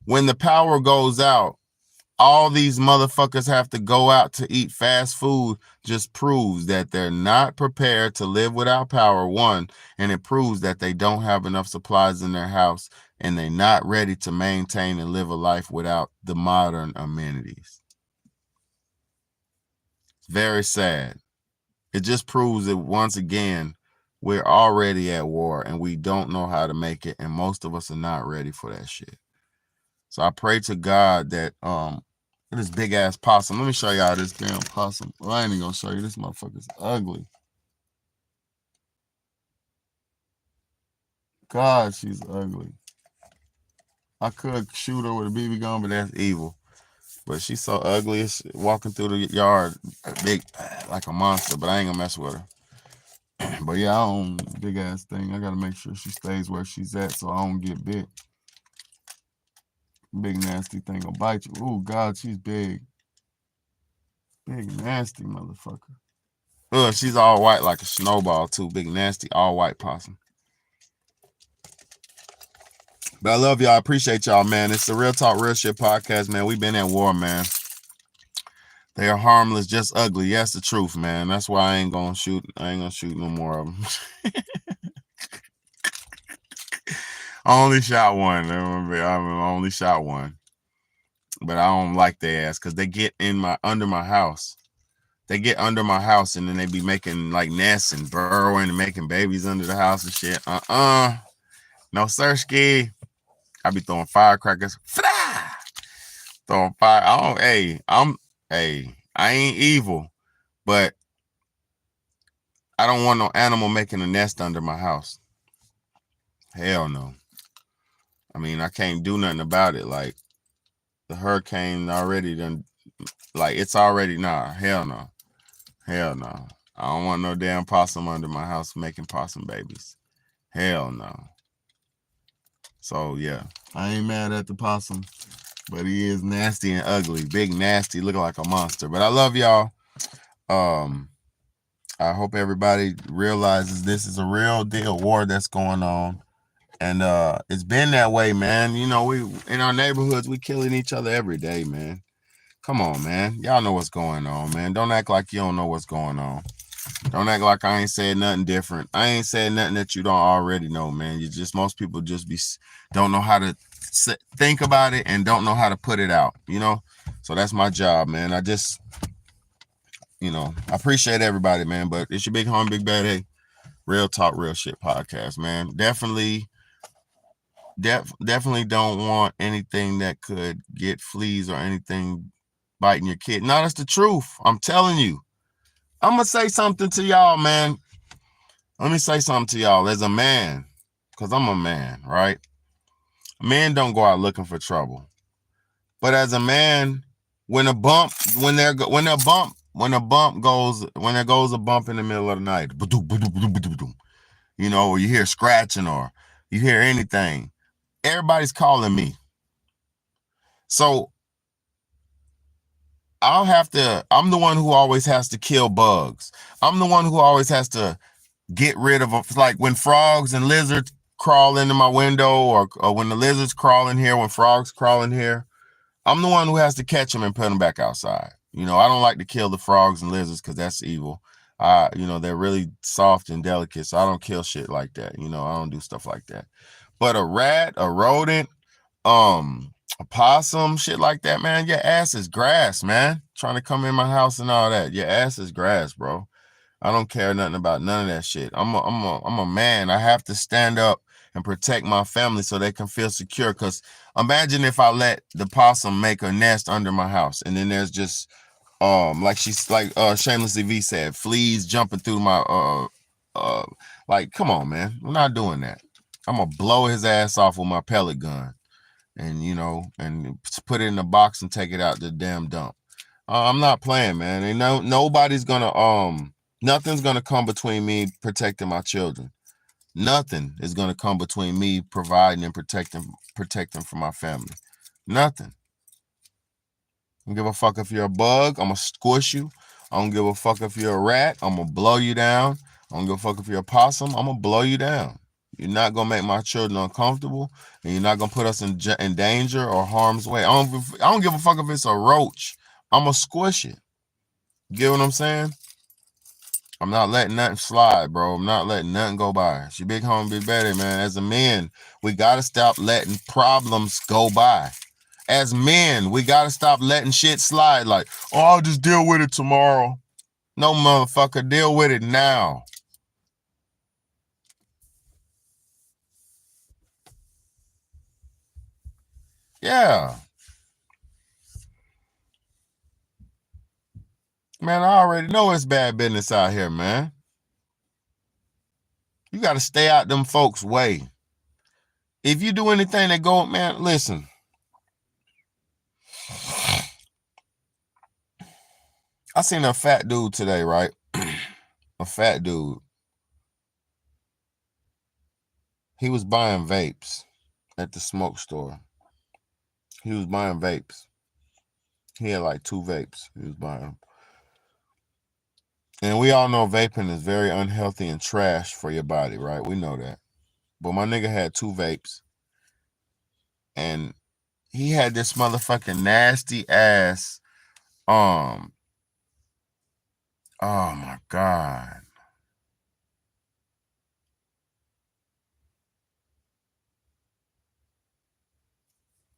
when the power goes out, all these motherfuckers have to go out to eat fast food just proves that they're not prepared to live without power, one, and it proves that they don't have enough supplies in their house and they're not ready to maintain and live a life without the modern amenities. It's very sad. It just proves that once again, we're already at war and we don't know how to make it, and most of us are not ready for that shit. So I pray to God that this big ass possum. Let me show y'all this damn possum. Well, I ain't even gonna show you. This motherfucker's ugly. God, she's ugly. I could shoot her with a BB gun, but that's evil. But she's so ugly. It's walking through the yard, big like a monster. But I ain't gonna mess with her. But yeah, I own big ass thing. I gotta make sure she stays where she's at so I don't get bit. Big nasty thing will bite you. Oh God, she's big. Big nasty motherfucker. Ugh, she's all white like a snowball too. Big nasty, all white possum. But I love y'all. I appreciate y'all, man. It's the Real Talk Real Shit podcast, man. We've been at war, man. They are harmless, just ugly. That's the truth, man. That's why I ain't gonna shoot. I ain't gonna shoot no more of them. I only shot one. I only shot one. But I don't like their ass because they get under my house. They get under my house and then they be making like nests and burrowing and making babies under the house and shit. No sirski. I be throwing firecrackers. Throwing fire. I ain't evil, but I don't want no animal making a nest under my house. Hell no. I mean, I can't do nothing about it. Like the hurricane already done, like it's already hell no. Hell no. I don't want no damn possum under my house making possum babies. Hell no. So yeah, I ain't mad at the possum, but he is nasty and ugly. Big nasty, looking like a monster. But I love y'all. I hope everybody realizes this is a real deal war that's going on. And it's been that way, man. You know, we in our neighborhoods, we killing each other every day, man. Come on, man. Y'all know what's going on, man. Don't act like you don't know what's going on. Don't act like I ain't said nothing different. I ain't said nothing that you don't already know, man. Most people just don't know how to think about it and don't know how to put it out, you know? So that's my job, man. I just, I appreciate everybody, man. But it's your big homie, Big Bad A. Real Talk, Real Shit podcast, man. Definitely don't want anything that could get fleas or anything biting your kid. No, that's the truth. I'm telling you. I'm going to say something to y'all, man. Let me say something to y'all as a man, because I'm a man, right? Men don't go out looking for trouble. But as a man, when there goes a bump in the middle of the night, or you hear scratching or you hear anything, everybody's calling me. So I'm the one who always has to kill bugs. I'm the one who always has to get rid of them. Like when frogs and lizards crawl into my window or when the lizards crawl in here, when frogs crawl in here, I'm the one who has to catch them and put them back outside. I don't like to kill the frogs and lizards because that's evil. They're really soft and delicate, so I don't kill shit like that. I don't do stuff like that. But a rat, a rodent, a possum, shit like that, man, your ass is grass, man. Trying to come in my house and all that. Your ass is grass, bro. I don't care nothing about none of that shit. I'm a man. I have to stand up and protect my family so they can feel secure. Because imagine if I let the possum make a nest under my house and then there's just Shamelessly V said, fleas jumping through my come on, man. We're not doing that. I'm gonna blow his ass off with my pellet gun and and put it in a box and take it out the damn dump. I'm not playing, man. And nothing's gonna come between me protecting my children. Nothing is gonna come between me providing and protecting for my family. Nothing. I don't give a fuck if you're a bug, I'm gonna squish you. I don't give a fuck if you're a rat, I'm gonna blow you down. I don't give a fuck if you're a possum, I'm gonna blow you down. You're not gonna make my children uncomfortable, and you're not gonna put us in danger or harm's way. I don't give a fuck if it's a roach. I'm gonna squish it. You get what I'm saying? I'm not letting nothing slide, bro. I'm not letting nothing go by. She big home, big baddie, man. As a man, we gotta stop letting problems go by. As men, we gotta stop letting shit slide. Like, oh, I'll just deal with it tomorrow. No, motherfucker, deal with it now. Yeah. Man, I already know it's bad business out here, man. You got to stay out them folks' way. If you do anything that go, man, listen. I seen a fat dude today, right? A fat dude. He was buying vapes at the smoke store. He was buying vapes. He had like 2 vapes. He was buying them. And we all know vaping is very unhealthy and trash for your body, right? We know that. But my nigga had 2 vapes. And he had this motherfucking nasty ass, oh my God.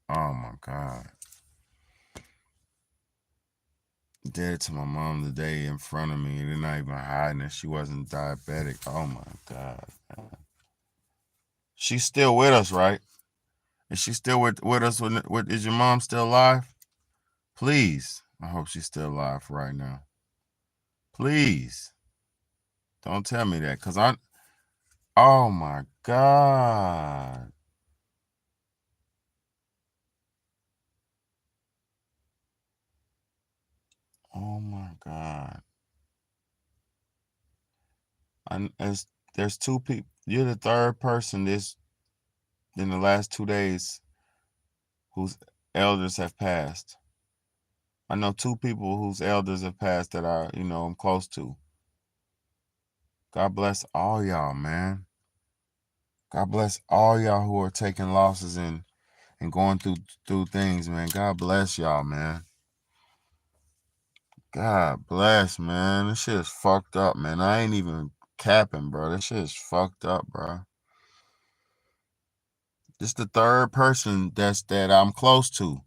Oh my God. Did it to my mom today in front of me. They're not even hiding it. She wasn't diabetic. Oh my God. She's still with us, right? Is she still with us? Is your mom still alive? Please. I hope she's still alive right now. Please. Don't tell me that, because oh my God. Oh my God. There's 2 people. You're the 3rd person in the last 2 days whose elders have passed. I know 2 people whose elders have passed that I'm close to. God bless all y'all, man. God bless all y'all who are taking losses and going through things, man. God bless y'all, man. God bless, man. This shit is fucked up, man. I ain't even capping, bro. This shit is fucked up, bro. This the 3rd person that I'm close to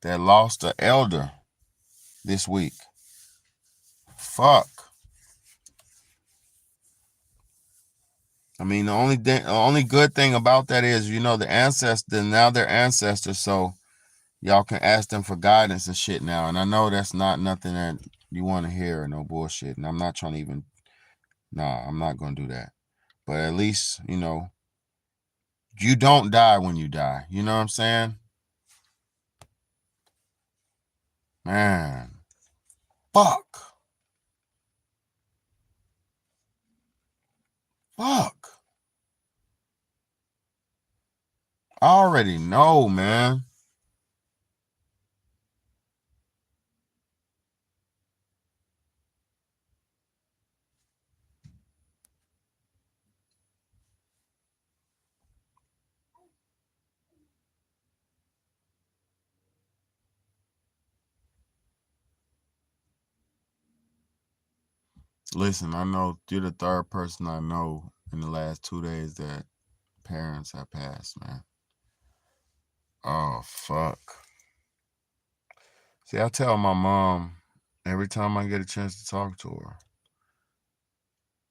that lost an elder this week. Fuck. I mean, the only good thing about that is, the ancestor, now they're ancestors, so y'all can ask them for guidance and shit now. And I know that's not nothing that you want to hear or no bullshit. And I'm not trying to even, I'm not going to do that. But at least, you don't die when you die. You know what I'm saying? Man. Fuck. I already know, man. Listen, I know you're the 3rd person I know in the last 2 days that parents have passed, man. Oh, fuck. See, I tell my mom every time I get a chance to talk to her,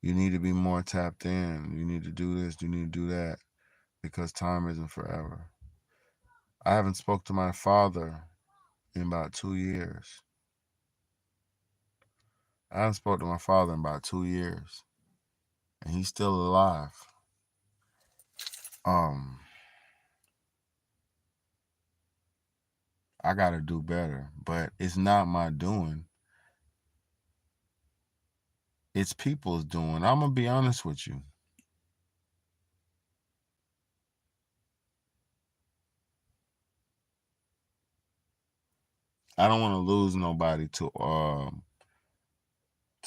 you need to be more tapped in. You need to do this. You need to do that, because time isn't forever. I haven't spoke to my father in about 2 years. I haven't spoke to my father in about 2 years, and he's still alive. I gotta do better, but it's not my doing. It's people's doing. I'm gonna be honest with you. I don't want to lose nobody to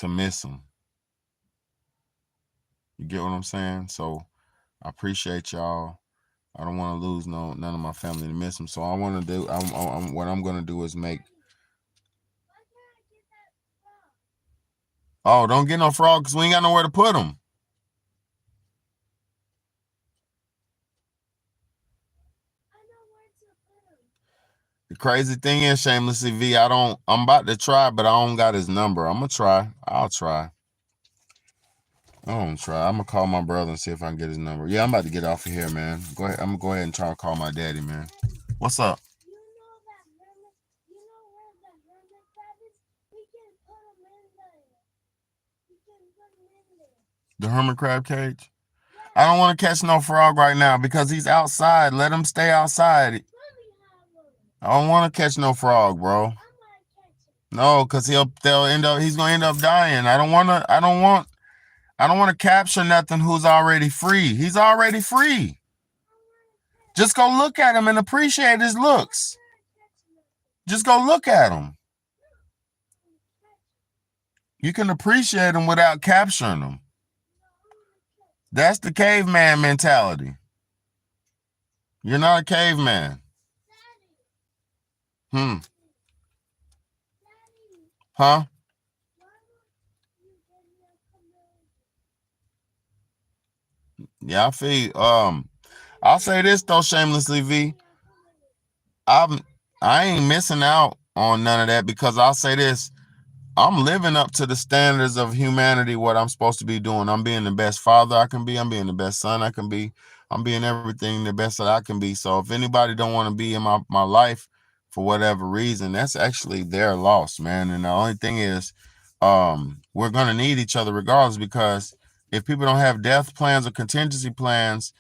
miss them. You get what I'm saying? So I appreciate y'all. I don't want to lose none of my family to miss them. So I want to do. What I'm gonna do is make. Oh, don't get no frog because we ain't got nowhere to put them. The crazy thing is, Shamelessly V, I'm about to try, but I don't got his number. I'm gonna try. I'll try. I'm gonna call my brother and see if I can get his number. Yeah, I'm about to get off of here, man. Go ahead. I'm gonna go ahead and try to call my daddy, man. What's up? The hermit crab cage? I don't want to catch no frog right now because he's outside. Let him stay outside. I don't want to catch no frog, bro. No, because he's gonna end up dying. I don't want to capture nothing who's already free. He's already free. Just go look at him and appreciate his looks. Just go look at him. You can appreciate him without capturing him. That's the caveman mentality. You're not a caveman. Huh? Yeah, I feel. I'll say this though, Shamelessly V. I ain't missing out on none of that because I'll say this. I'm living up to the standards of humanity, what I'm supposed to be doing. I'm being the best father I can be. I'm being the best son I can be. I'm being everything the best that I can be. So if anybody don't want to be in my life for whatever reason, that's actually their loss, man. And the only thing is, we're going to need each other regardless, because if people don't have death plans or contingency plans,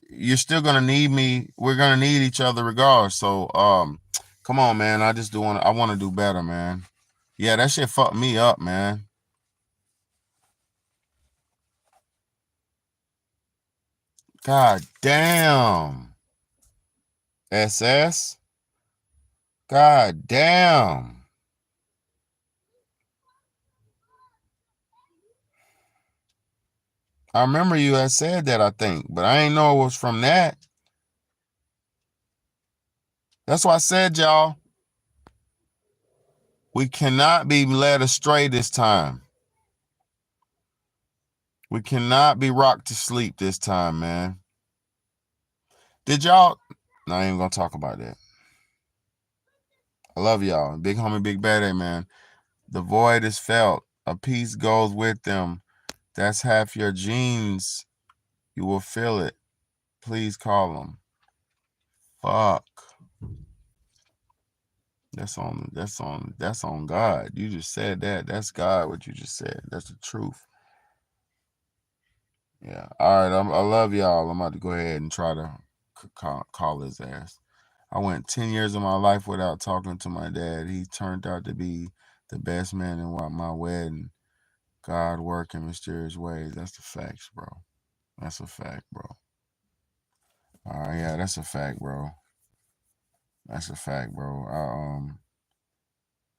you're still going to need me. We're going to need each other regardless. So, come on, man. I want to do better, man. Yeah, that shit fucked me up, man. God damn. SS? God damn. I remember you had said that, I think, but I ain't know it was from that. That's why I said, y'all, we cannot be led astray this time. We cannot be rocked to sleep this time, man. Did y'all? No, I ain't gonna talk about that. I love y'all. Big homie, Big Bad, man. The void is felt. A peace goes with them. That's half your genes. You will feel it. Please call them. Fuck. That's on God. You just said that. That's God, what you just said. That's the truth. Yeah. All right. I love y'all. I'm about to go ahead and try to call his ass. I went 10 years of my life without talking to my dad. He turned out to be the best man in my wedding. God work in mysterious ways. That's the facts, bro. That's a fact, bro. All right, yeah, that's a fact, bro. That's a fact, bro.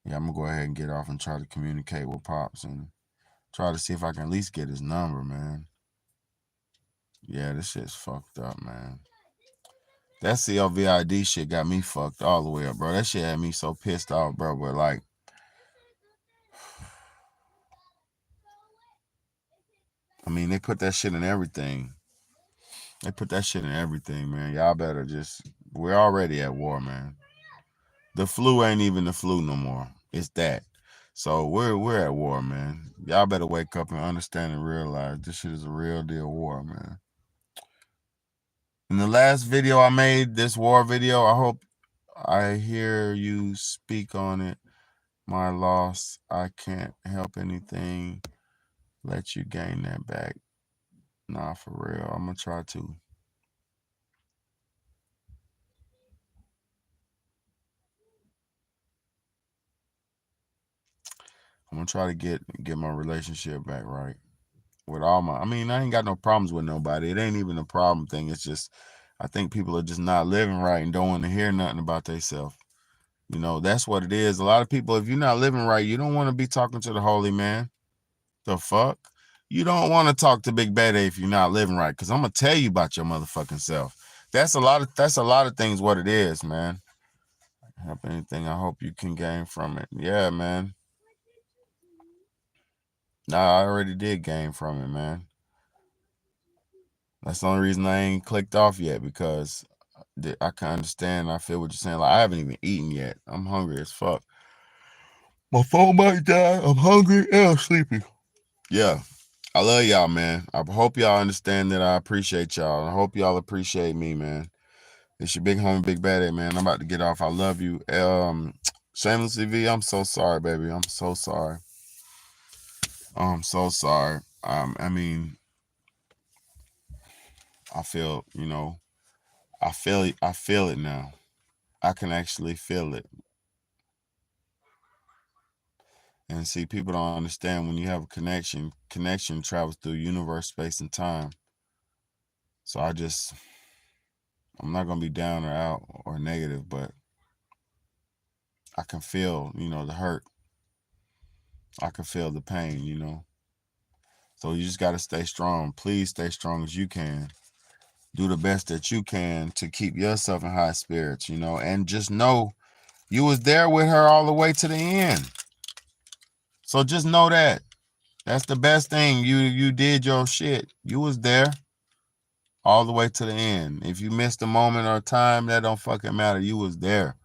Yeah, I'm gonna go ahead and get off and try to communicate with Pops and try to see if I can at least get his number, man. Yeah, this shit's fucked up, man. That CLVID shit got me fucked all the way up, bro. That shit had me so pissed off, bro. But like, I mean, they put that shit in everything. They put that shit in everything, man. Y'all better we're already at war, man. The flu ain't even the flu no more. It's that. So we're at war, man. Y'all better wake up and understand and realize this shit is a real deal war, man. In the last video I made, this war video, I hope I hear you speak on it. My loss, I can't help anything. Let you gain that back. Nah, for real. I'm gonna try to. I'm gonna try to get my relationship back right with all my. I mean, I ain't got no problems with nobody. It ain't even a problem thing. It's just I think people are just not living right and don't want to hear nothing about themselves. You know, that's what it is. A lot of people, if you're not living right, you don't want to be talking to the holy man. The fuck? You don't want to talk to Big Bad A if you're not living right, because I'm gonna tell you about your motherfucking self. That's a lot of things what it is, man. Help anything, I hope you can gain from it. Yeah, man. Nah, I already did gain from it, man. That's the only reason I ain't clicked off yet, because I can understand. I feel what you're saying. Like, I haven't even eaten yet. I'm hungry as fuck. My phone might die. I'm hungry and I'm sleepy. Yeah. I love y'all, man. I hope y'all understand that I appreciate y'all. I hope y'all appreciate me, man. It's your big homie, Big Bad A, man. I'm about to get off. I love you. Shamelessly V, I'm so sorry, baby. I'm so sorry. I'm so sorry. I mean, I feel, I feel it now. I can actually feel it. And see, people don't understand, when you have a connection travels through universe, space, and time. So I'm not going to be down or out or negative, but I can feel, the hurt. I can feel the pain, So you just got to stay strong. Please stay strong as you can. Do the best that you can to keep yourself in high spirits, and just know you was there with her all the way to the end. So just know that. That's the best thing. You did your shit. You was there all the way to the end. If you missed a moment or time, that don't fucking matter. You was there.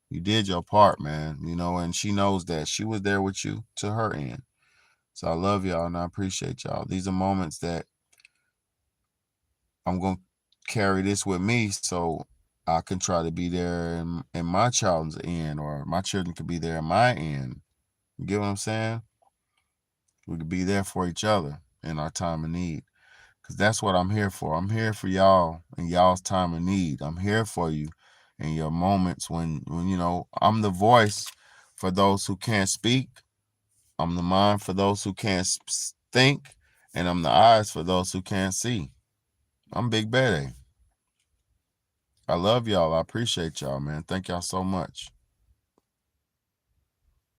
You did your part, man. And she knows that. She was there with you to her end. So I love y'all and I appreciate y'all. These are moments that I'm going to carry this with me so I can try to be there in my child's end, or my children could be there in my end. You get what I'm saying? We could be there for each other in our time of need. Because that's what I'm here for. I'm here for y'all in y'all's time of need. I'm here for you in your moments when I'm the voice for those who can't speak. I'm the mind for those who can't think. And I'm the eyes for those who can't see. I'm Big Bad A. I love y'all. I appreciate y'all, man. Thank y'all so much.